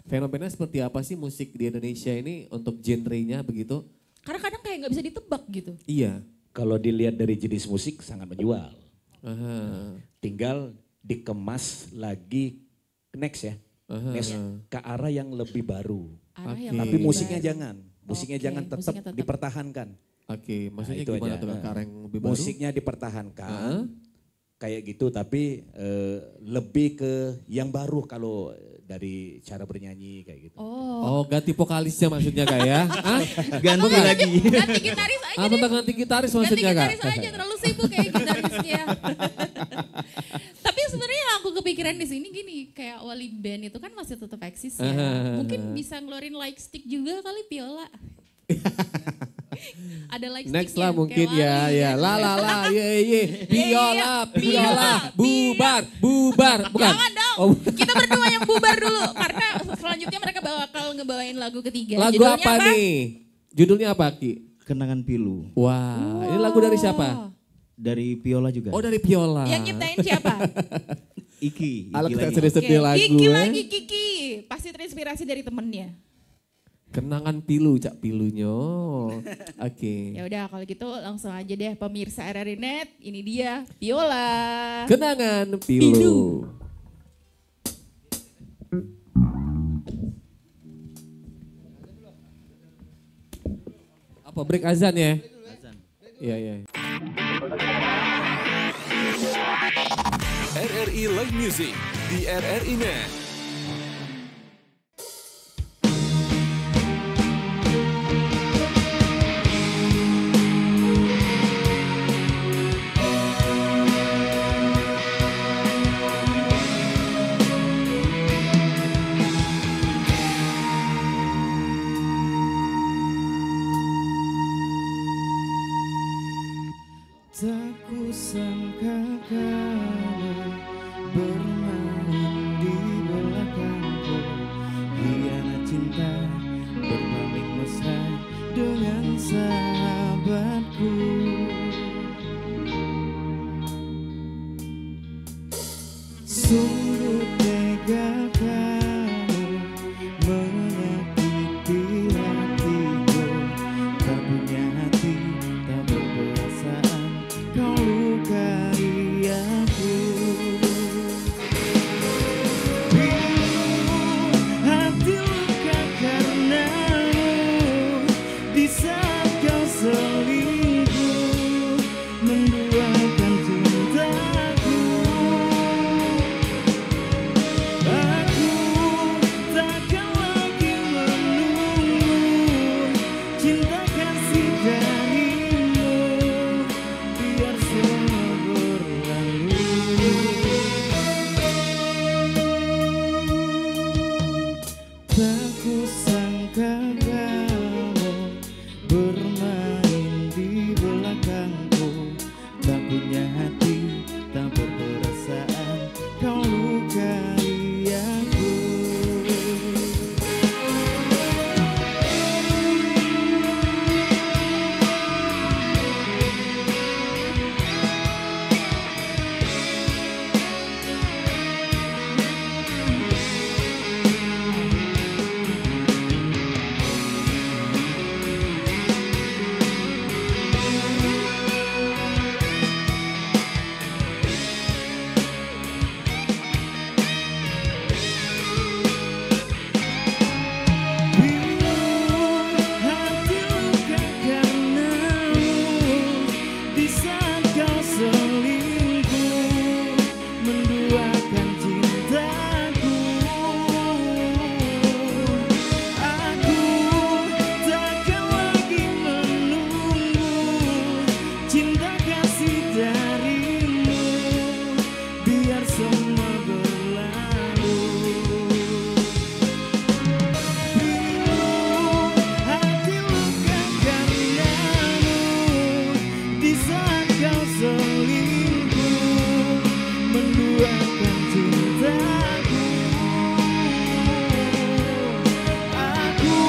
Fenomena seperti apa sih musik di Indonesia ini untuk genrenya begitu? Karena kadang kayak nggak bisa ditebak gitu. Iya. Kalau dilihat dari jenis musik sangat menjual. Aha. Tinggal dikemas lagi next ya. Next ke arah yang lebih baru. Arah Oke. yang Tapi lebih musiknya baru. jangan. Musiknya Oke, jangan tetap musiknya tetap. dipertahankan. Oke, maksudnya itu gimana aja. tuh Kak Kareng lebih baru? Musiknya dipertahankan. Kayak gitu tapi lebih ke yang baru kalau dari cara bernyanyi kayak gitu. Oh, ganti vokalisnya maksudnya Kak ya? Hah? Ganti lagi. Ganti gitaris aja deh. Tentang ganti gitaris Ganti maksudnya Kak? gitaris aja, terlalu sibuk kayak gitarisnya. Tapi sebenarnya yang aku kepikiran di sini gini, kayak Wali Band itu kan masih tetap eksis ya. Mungkin bisa ngeluarin like stick juga kali Viola. Ada like Next sticknya, lah mungkin kayak ya, Wali. ya. La, ye. Viola, Viola, bubar. Bukan? Jangan dong, Oh. kita berdua yang bubar dulu. Karena selanjutnya mereka bakal ngebawain lagu ketiga. Lagu Judulnya apa nih? Judulnya apa Ki? Kenangan Pilu. Wah, ini lagu dari siapa? Dari Viola juga. Oh dari Viola. Yang nyiptain siapa? Iki Alat kita lagi. sedih-sedih lagu Kiki ya. lagi Kiki. Pasti terinspirasi dari temennya. Kenangan pilu, Cak Pilunya. Oke. Ya udah kalau gitu langsung aja deh pemirsa RRI Net, ini dia Viola. Kenangan pilu. Apa break azan ya? Iya, iya. RRI Live Music di RRI Net. Tak kusangka kamu bermain di belakangku, hianat cinta berpaling mesra dengan sahabatku. Sungguh tega kamu menyakiti hatiku, tak punya hati, tak berperasaan, kau lukai aku. Hati luka karenamu, di saat kau selingkuh, menduakan cintaku. Aku takkan lagi menunggu cinta kasih darimu, biar semua berlalu. Tak kusangka kamu bermain di belakangku, tak punya hati, tak berperasaan, kau lukai aku. Hati luka karenamu, di saat kau selingkuh, menduakan cintaku. Aku takkan lagi menunggu cinta kasih darimu, biar semua berlalu. Hati luka karenamu, di saat kau selingkuh, menduakan cintaku. Aku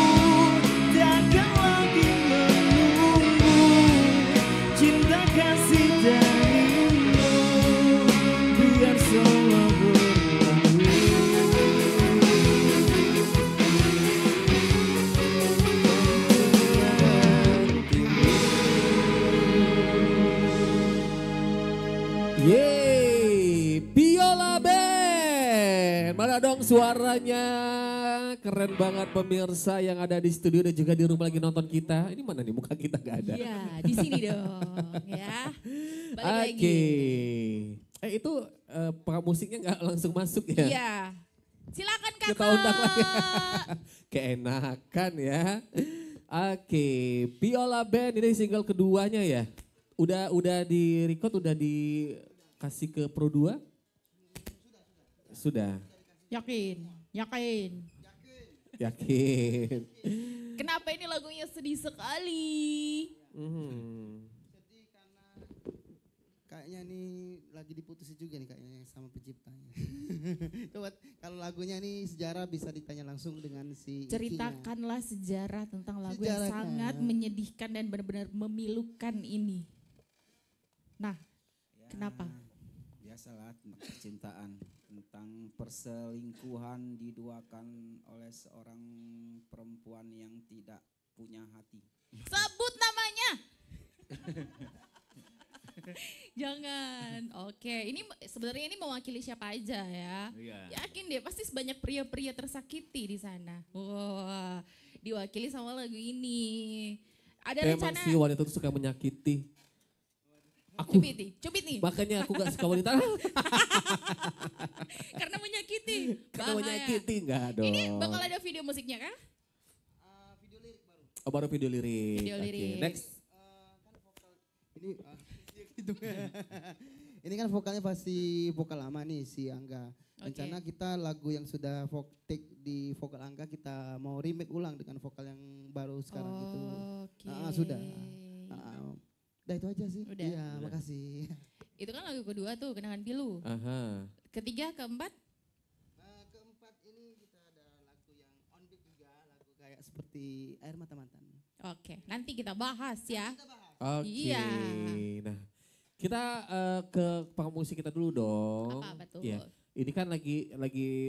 takkan lagi menunggu cinta kasih darimu, biar semua berlalu. Yeay, Biola Band. Mana dong suaranya? Keren banget pemirsa yang ada di studio dan juga di rumah lagi nonton kita. Ini mana nih, muka kita gak ada. Iya, di sini dong ya. Balik Oke. lagi. Itu musiknya gak langsung masuk ya? Iya. Silakan kakak. Kita undang lagi. Keenakan ya. Oke, Biola Band ini single keduanya ya. Udah di record, udah dikasih ke Pro 2? Sudah. Yakin. Kenapa ini lagunya sedih sekali? Sedih karena kayaknya nih lagi diputusin juga nih kayaknya sama penciptanya. Coba kalau lagunya nih sejarah bisa ditanya langsung dengan si Ceritakanlah sejarah tentang lagu Sejarah, yang sangat Kak. menyedihkan dan benar-benar memilukan ini. Nah, kenapa? Biasalah tentang percintaan, tentang perselingkuhan diduakan oleh seorang perempuan yang tidak punya hati. Sebut namanya. Jangan. Oke, ini sebenarnya ini mewakili siapa aja ya. Iya. Yakin deh pasti sebanyak pria-pria tersakiti di sana. Wah, diwakili sama lagu ini. Ada Emang rencana sih wanita itu suka menyakiti. cubit nih. Makanya aku gak suka wanita. Karena menyakiti. Karena Bahaya. menyakiti enggak dong. Ini bakal ada video musiknya kah? video lirik baru. Oh, baru video lirik. Video Oke, lirik. next. Kan vokal ini gitu. Ini kan vokalnya pasti vokal lama nih si Angga. Rencana kita lagu yang sudah take di vokal Angga kita mau remake ulang dengan vokal yang baru sekarang gitu. Oke. Sudah. Udah itu aja sih. Udah. Iya, makasih. Itu kan lagu kedua tuh, Kenangan Pilu. Aha. Ketiga, keempat? Keempat ini kita ada lagu yang on beat juga, lagu kayak seperti Air Mata Mantan. Oke, nanti kita bahas ya. Oke. Iya. Nah, kita ke musik kita dulu dong. Apa tuh? Ya. Ini kan lagi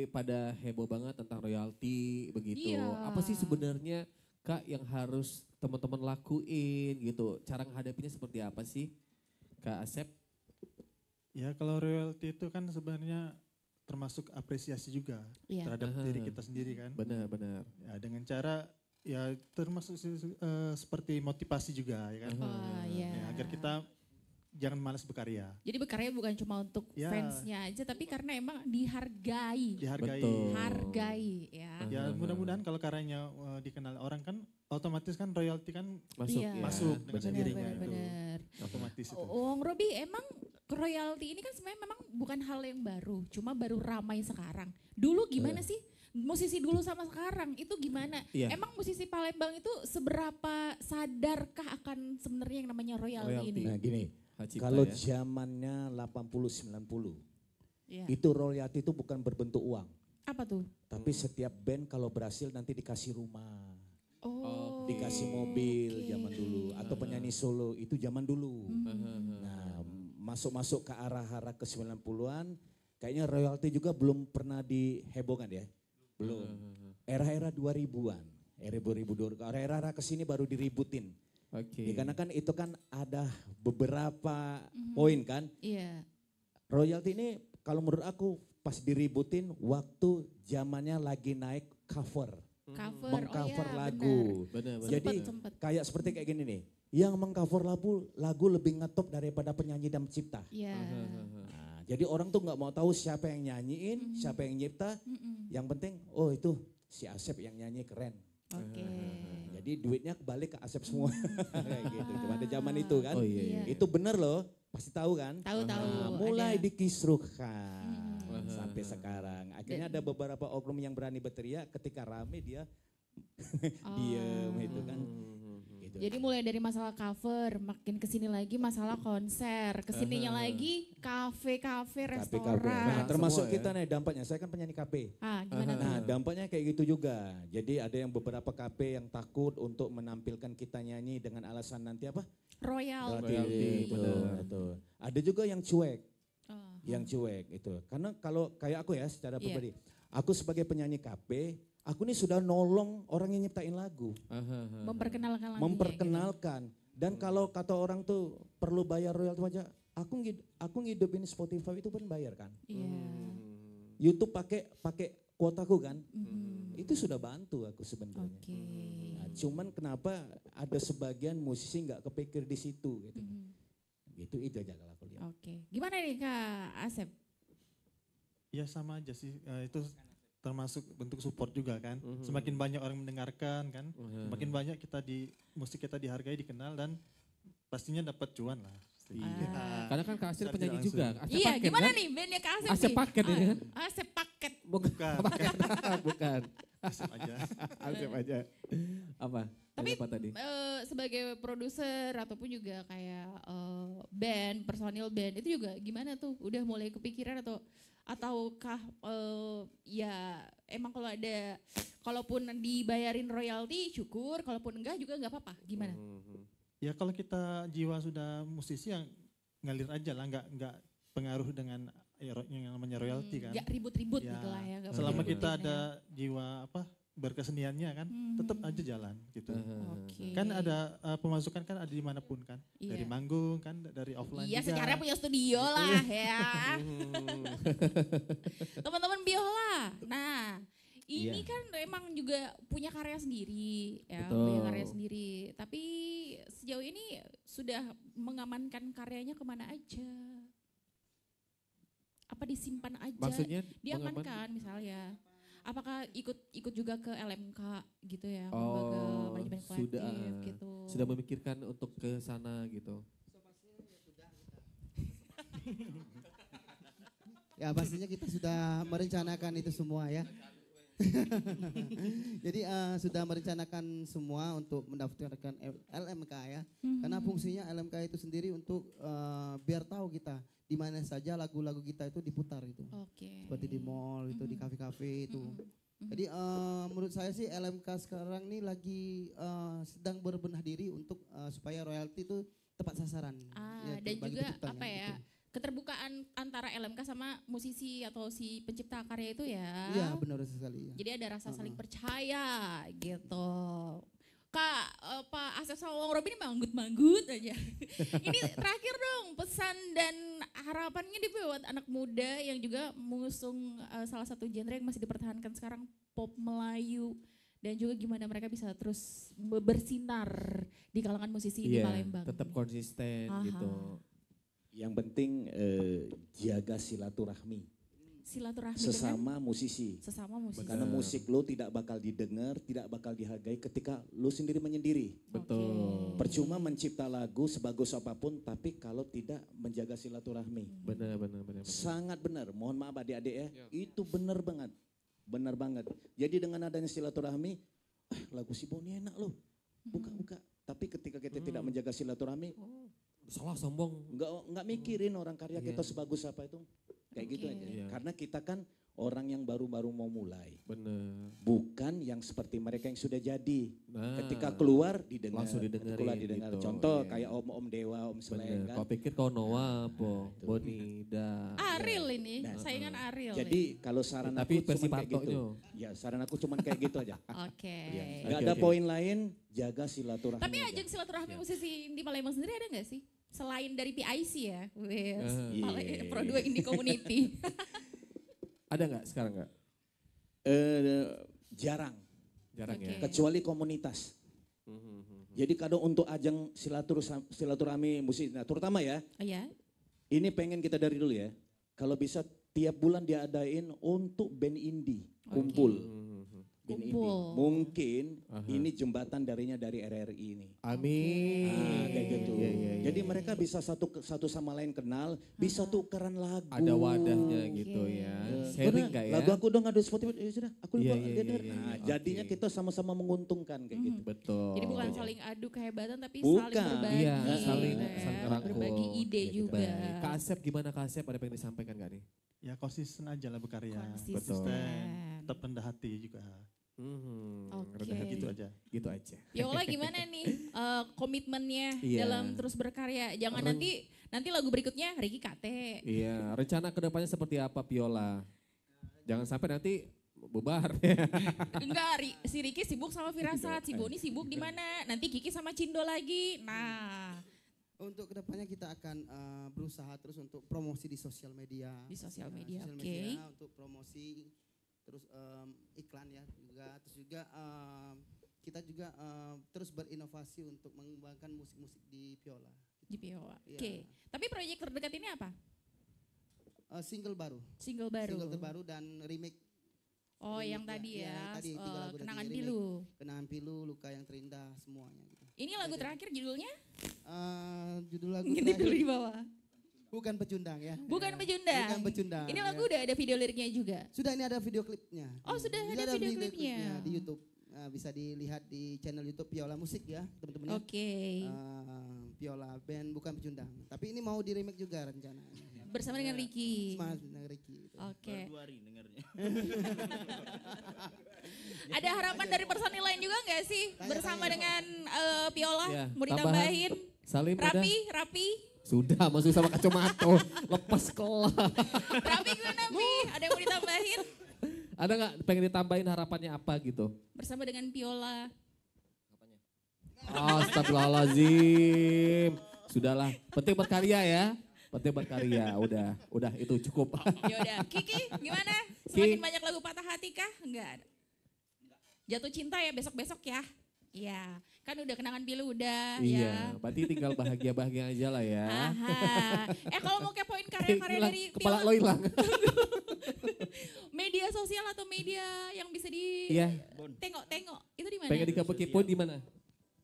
pada heboh banget tentang royalti begitu. Iya. Apa sih sebenarnya Kak yang harus teman-teman lakuin gitu? Cara menghadapinya seperti apa sih? Kak Asep? Ya kalau royalti itu kan sebenarnya termasuk apresiasi juga Iya. terhadap diri kita sendiri kan. Benar. Ya dengan cara ya termasuk seperti motivasi juga ya kan. Oh, iya. Ya, agar kita jangan malas berkarya. Jadi berkarya bukan cuma untuk Ya. fansnya aja, tapi karena emang dihargai. Dihargai. Betul. Hargai ya. Ya mudah-mudahan kalau karyanya dikenal orang kan otomatis kan royalti kan Masuk Iya. ya. masuk dengan Benar. sendirinya itu. Benar. Otomatis itu. Wong Robi, emang royalti ini kan sebenarnya memang bukan hal yang baru, cuma baru ramai sekarang. Dulu gimana sih? Musisi dulu sama sekarang itu gimana? Iya. Emang musisi Palembang itu seberapa sadarkah akan sebenarnya yang namanya royalti Royalti. ini? Nah gini, Hak cipta kalau ya. zamannya 80-90, Iya. itu royalti itu bukan berbentuk uang. Apa tuh? Tapi setiap band kalau berhasil nanti dikasih rumah, Oh, dikasih mobil oke. zaman dulu. Atau penyanyi solo, itu zaman dulu. Hmm. Nah masuk-masuk ke arah-arah ke 90-an, kayaknya royalti juga belum pernah dihebohkan ya. Belum. Era-era 2000-an, era-era kesini baru diributin. Oke. Ya, karena kan itu kan ada beberapa poin kan. Iya. Royalti ini kalau menurut aku pas diributin waktu zamannya lagi naik cover. Cover, Mengcover oh iya, lagu. Benar. Jadi Sempet. kayak seperti kayak gini nih. Yang mengcover lagu lebih ngetop daripada penyanyi dan pencipta. Iya. Nah, jadi orang tuh nggak mau tahu siapa yang nyanyiin, siapa yang nyipta. Yang penting, oh itu si Asep yang nyanyi keren. Oke. Jadi duitnya kembali ke Asep semua. Kayak gitu. Pada zaman itu kan. Oh iya. Itu bener loh, pasti tahu kan. Tahu-tahu. Nah, mulai ada. dikisruhkan sampai sekarang. Akhirnya ada beberapa oknum yang berani berteriak ketika rame dia diem itu kan. Gitu. Jadi mulai dari masalah cover, makin kesini lagi masalah konser, kesininya lagi kafe-kafe, Kafe-kafe. restoran. Nah, termasuk Semua ya. kita nih dampaknya. Saya kan penyanyi kafe. Gimana tuh? Nah, dampaknya kayak gitu juga. Jadi ada yang beberapa kafe yang takut untuk menampilkan kita nyanyi dengan alasan nanti apa? Royal. Royalti, Itu, benar. itu. Ada juga yang cuek, Oh. yang cuek itu. Karena kalau kayak aku ya secara Iya. pribadi, aku sebagai penyanyi kafe, aku nih sudah nolong orang yang nyiptain lagu, Memperkenalkan lagunya. memperkenalkan. Dan kalau kata orang tuh perlu bayar royalti aja, aku ngidupin Spotify itu pun bayar kan. Iya. YouTube pakai kuotaku kan. Itu sudah bantu aku sebenarnya. Oke. Nah, cuman kenapa ada sebagian musisi nggak kepikir di situ gitu. Itu aja kalau aku lihat. Oke. Gimana nih Kak Asep? Ya sama aja sih, itu termasuk bentuk support juga kan. Semakin banyak orang mendengarkan kan, semakin banyak musik kita dihargai, dikenal dan pastinya dapat cuan lah. Karena kan Kak Asep Secara penyanyi langsung. juga. Asep Iya, Paket, gimana kan? nih bandnya Kak Asep Asep nih? Paket ini kan? Asep Paket. Bukan. Bukan. Asep aja. Asep aja. Apa? Tapi Apa tadi? sebagai produser ataupun juga kayak band, personil band itu juga gimana tuh? Udah mulai kepikiran ataukah ya emang kalau ada, kalaupun dibayarin royalti syukur, kalaupun enggak juga enggak apa-apa. Gimana? Ya kalau kita jiwa sudah musisi yang ngalir aja lah, nggak pengaruh dengan yang namanya royalti kan. Enggak ribut-ribut Ya, gitu lah ya. nggak selama pakai kita rutin ada ya. jiwa berkeseniannya kan, tetap aja jalan gitu. Oke. Kan ada pemasukan kan ada dimanapun kan, Iya. dari manggung kan, dari offline Iya, juga. sekarang punya studio lah ya. Teman-teman biola. Nah, ini kan emang juga punya karya sendiri, ya, Betul. punya karya sendiri. Tapi sejauh ini sudah mengamankan karyanya kemana aja? Apa disimpan aja? Maksudnya Diamankan misalnya. Apakah ikut juga ke LMK gitu ya, lembaga Oh, manajemen sudah. kolektif gitu? Sudah memikirkan untuk ke sana gitu. Ya pastinya kita sudah merencanakan itu semua ya. Jadi sudah merencanakan semua untuk mendaftarkan LMK ya. Karena fungsinya LMK itu sendiri untuk biar tahu kita di mana saja lagu-lagu kita itu diputar itu. Oke. Seperti di mall itu, di kafe-kafe itu. Jadi menurut saya sih LMK sekarang ini lagi sedang berbenah diri untuk supaya royalti itu tepat sasaran. Ya, Dan bagi juga penciptanya, apa ya? gitu. Keterbukaan antara LMK sama musisi atau si pencipta karya itu ya. Iya benar sekali. Ya. Jadi ada rasa saling percaya gitu. Kak, Pak Asep sama Wong Robin ini manggut-manggut aja. Ini terakhir dong pesan dan harapannya nih buat anak muda yang juga mengusung salah satu genre yang masih dipertahankan sekarang, pop Melayu. Dan juga gimana mereka bisa terus bersinar di kalangan musisi di Iya, Palembang. tetap konsisten Aha. gitu. Yang penting jaga silaturahmi Silaturahmi sesama musisi. sesama musisi. Karena musik lo tidak bakal didengar, tidak bakal dihargai ketika lo sendiri menyendiri. Betul. Percuma mencipta lagu sebagus apapun, tapi kalau tidak menjaga silaturahmi. Benar. Sangat benar, mohon maaf adik-adik ya, itu benar banget. Benar banget. Jadi dengan adanya silaturahmi, lagu si Boni enak loh, buka-buka. Tapi ketika kita tidak menjaga silaturahmi, Salah sombong. nggak mikirin orang karya kita sebagus apa itu. Kayak gitu aja. Iya. Karena kita kan orang yang baru-baru mau mulai. Benar. Bukan yang seperti mereka yang sudah jadi. Nah, Ketika keluar didengar. langsung didengerin Keluar didengar. gitu, Contoh iya. kayak Om Dewa, Om Seleng Bener. kan. Kau pikir kau Noah po, Bonida. Ariel ini, Nah, saingan Ariel. Jadi kalau saran Tapi aku versi cuma kayak gitu. Parto-nya. Ya saran aku cuma kayak gitu aja. Oke. Gak Oke, ada oke. poin lain, jaga silaturahmi. Tapi aja. ajang silaturahmi musisi di Palembang sendiri ada nggak sih? Selain dari PIC ya, wes, Iya. Pro 2 Indie Community. Ada nggak sekarang nggak? Jarang, Jarang Oke. ya. kecuali komunitas. Jadi kadang untuk ajang silaturahmi musik, nah terutama ya, Oh ya? ini pengen kita dari dulu ya. Kalau bisa tiap bulan diadain untuk band indie, kumpul. Band indie. Kumpul. Mungkin ini jembatan darinya dari RRI ini. Amin. Kayak gitu. Iya, iya, iya. Jadi mereka bisa satu sama lain kenal, bisa tukeran lagu. Ada wadahnya gitu ya. Sharing nggak ya? Lagu aku dong ada Spotify, ya sudah, aku Iya, lupa iya, dia denger. iya, Nah, iya. jadinya Oke. kita sama-sama menguntungkan kayak gitu. Betul. Jadi bukan saling adu kehebatan tapi Bukan. saling berbagi. Iya, saling gitu ya. saling rangkul. Berbagi ide Kayak gitu. juga. Baik. Kak Asep gimana Kak Asep? Ada yang disampaikan gak nih? Ya konsisten aja lah berkarya. Konsisten. Tetap rendah hati juga. Oke. rendah hati. Gitu aja. Gitu aja. Yola gimana nih komitmennya Iya. dalam terus berkarya? Jangan nanti lagu berikutnya Ricky Kate. Iya, rencana kedepannya seperti apa Viola? Jangan sampai nanti bubar. Enggak, si Ricky sibuk sama Firasat, si Boni sibuk di mana? Nanti Kiki sama Cindo lagi. Nah, Untuk kedepannya kita akan berusaha terus untuk promosi di sosial media. Di sosial media, Sosial oke. media untuk promosi, terus iklan ya juga. Terus juga kita juga terus berinovasi untuk mengembangkan musik-musik di Viola. Di Viola. Iya. Oke. Tapi proyek terdekat ini apa? Single baru. Single baru. Single terbaru dan remake. Oh, Remake yang tadi ya. yang tadi 3 lagu tadi, Kenangan remake. Pilu. Kenangan Pilu, Luka yang Terindah, semuanya gitu. Ini lagu terakhir judulnya? Judul lagu Ngintip dulu terakhir, di bawah. Bukan Pecundang ya. Bukan Pecundang. Bukan Pecundang. Ini lagu ya. udah ada video liriknya juga. Sudah, ini ada video klipnya. Oh, sudah ada video klipnya. Di YouTube. Bisa dilihat di channel YouTube Viola Musik ya, teman-teman ya. Oke. Viola Band Bukan Pecundang. Tapi ini mau di remake juga rencana. Bersama dengan Ricky. Semangat dengan Ricky. Gitu. Oke. Baru 2 hari dengarnya. Ada harapan dari personil lain juga nggak sih bersama dengan Viola? Ya, Mau tambahan. ditambahin? Salim Rapi. Sudah masuk sama kacamata. Lepas kelas. Rapi gimana Pi? Ada yang mau ditambahin? Ada nggak pengen ditambahin harapannya apa gitu? Bersama dengan Viola. Astagfirullahaladzim. Sudahlah, penting berkarya ya. Penting berkarya, udah itu cukup. Ya udah, Kiki gimana? Semakin banyak lagu patah hati kah? Enggak. Jatuh cinta ya besok-besok ya. Iya, kan udah kenangan pilu udah Iya, ya. berarti tinggal bahagia-bahagia aja lah ya. Aha. Kalau mau kepoin karya-karya Hilang, dari kepala Viola, lo hilang. media sosial atau media yang bisa Iya. ditengok-tengok, itu di mana? Pengen dikepo-kepo di mana?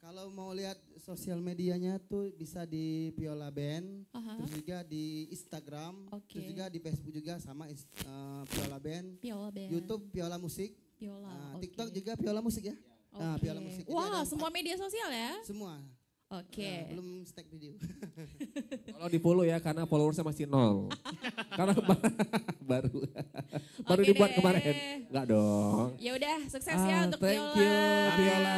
Kalau mau lihat sosial medianya tuh bisa di Viola Band, Aha. terus juga di Instagram, Oke. terus juga di Facebook juga sama Viola Band, Viola Band. YouTube Viola Musik, Viola. oke. TikTok juga Viola Musik ya. Nah, Oke. Viola Musik. Jadi Wah, ada semua media sosial ya? semua. Oke. Belum stack video. Kalau di follow ya karena followersnya masih 0. Karena baru Oke dibuat deh. kemarin. Enggak dong. Ya udah, sukses ya untuk thank Viola. you Viola.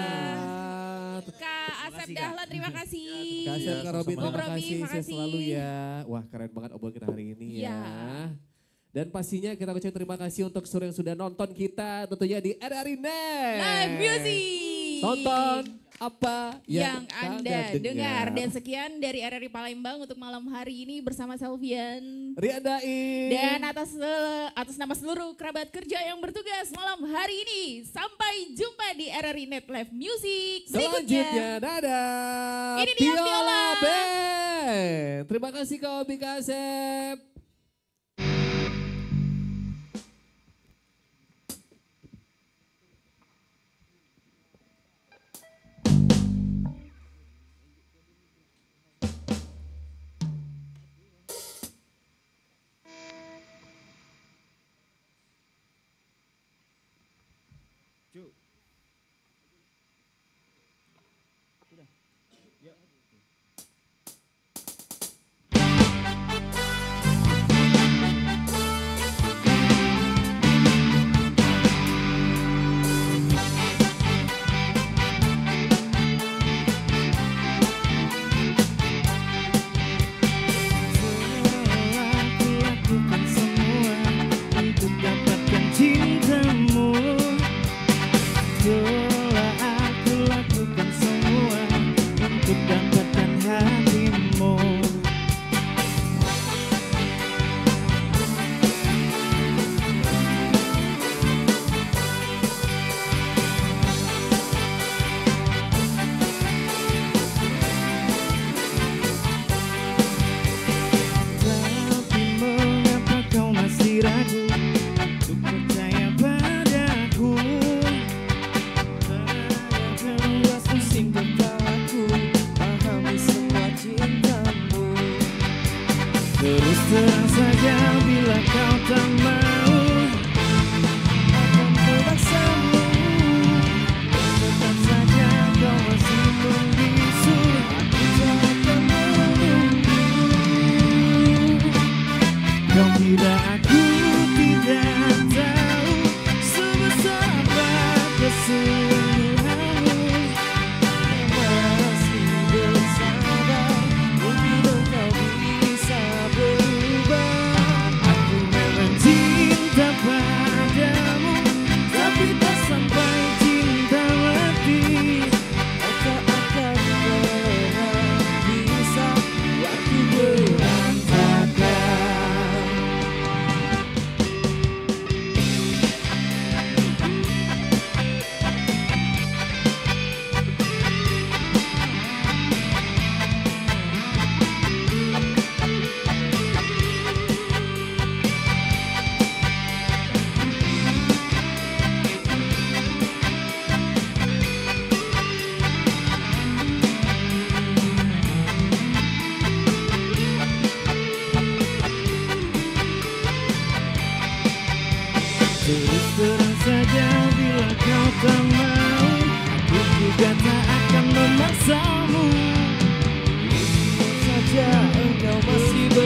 Kak Asep Dahlan, terima kasih. Kasih Kak Robin, Om terima Robi, kasih saya makasih. selalu ya. Wah keren banget obrolan kita hari ini ya. Iya. Dan pastinya kita ucapkan terima kasih untuk seluruh yang sudah nonton kita tentunya di RRI Net. Live Music. Tonton apa yang Anda Anda dengar. Dan sekian dari RRI Palembang untuk malam hari ini bersama Selvian. Rian Daim. Dan atas nama seluruh kerabat kerja yang bertugas malam hari ini. Sampai jumpa di RRI Net Live Music Selanjutnya, dadah. Ini dia Viola. Band. Terima kasih Kak Obi Kasep. Cinta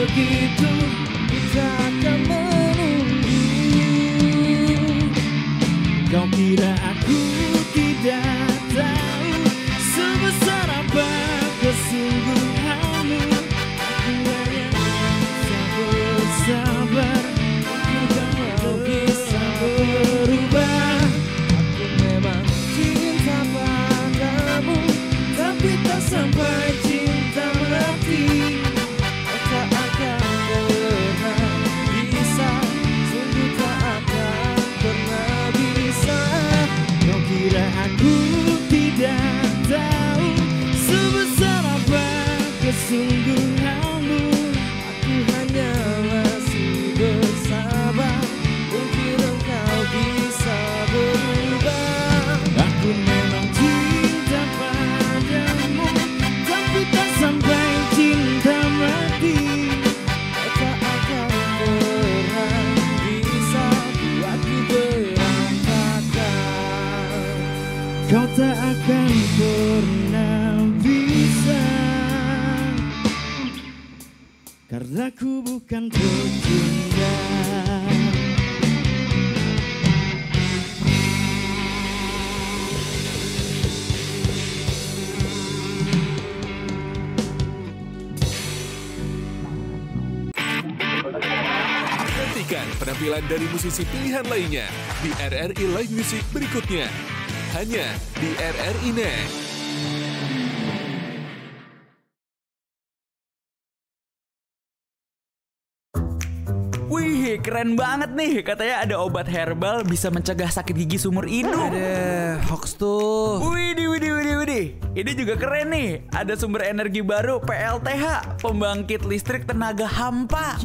begitu kita akan menunggu. Kau kira aku tidak tahu sebesar apa kesungguhanmu. Aku hanya bisa bersabar, kau bisa berubah. Aku memang cinta padamu, tapi tak sampai cinta mati. Kau tak akan pernah bisa, sungguh tak akan pernah bisa. Kau kira aku tidak tahu sebesar apa kesungguhanmu. Aku hanya masih bersabar, mungkin engkau bisa berubah. Aku memang cinta padamu, tapi tak sampai cinta mati. Kau tak akan pernah bisa buatku berantakan. Kau tak akan pernah bisa, karena ku bukan pecundang. Nantikan penampilan dari musisi pilihan lainnya di RRI Live Music berikutnya. Hanya di RRI Net. Wih, keren banget nih. Katanya ada obat herbal bisa mencegah sakit gigi seumur hidup. Ada hoax tuh. Widih. Ini juga keren nih. Ada sumber energi baru PLTH, pembangkit listrik tenaga hampa.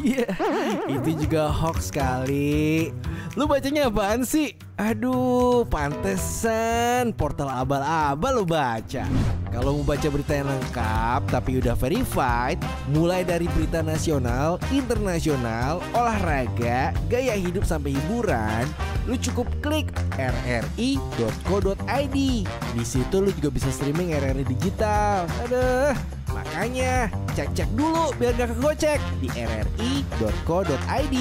Itu juga hoax kali. Lu bacanya apaan sih? Aduh, pantesan portal abal-abal lu baca. Kalau mau baca berita yang lengkap tapi udah verified, mulai dari berita nasional, internasional, olahraga, gaya hidup sampai hiburan, lu cukup klik rri.co.id. Di situ lu juga bisa streaming RRI digital. Aduh, makanya cek-cek dulu biar gak kegocek di rri.co.id.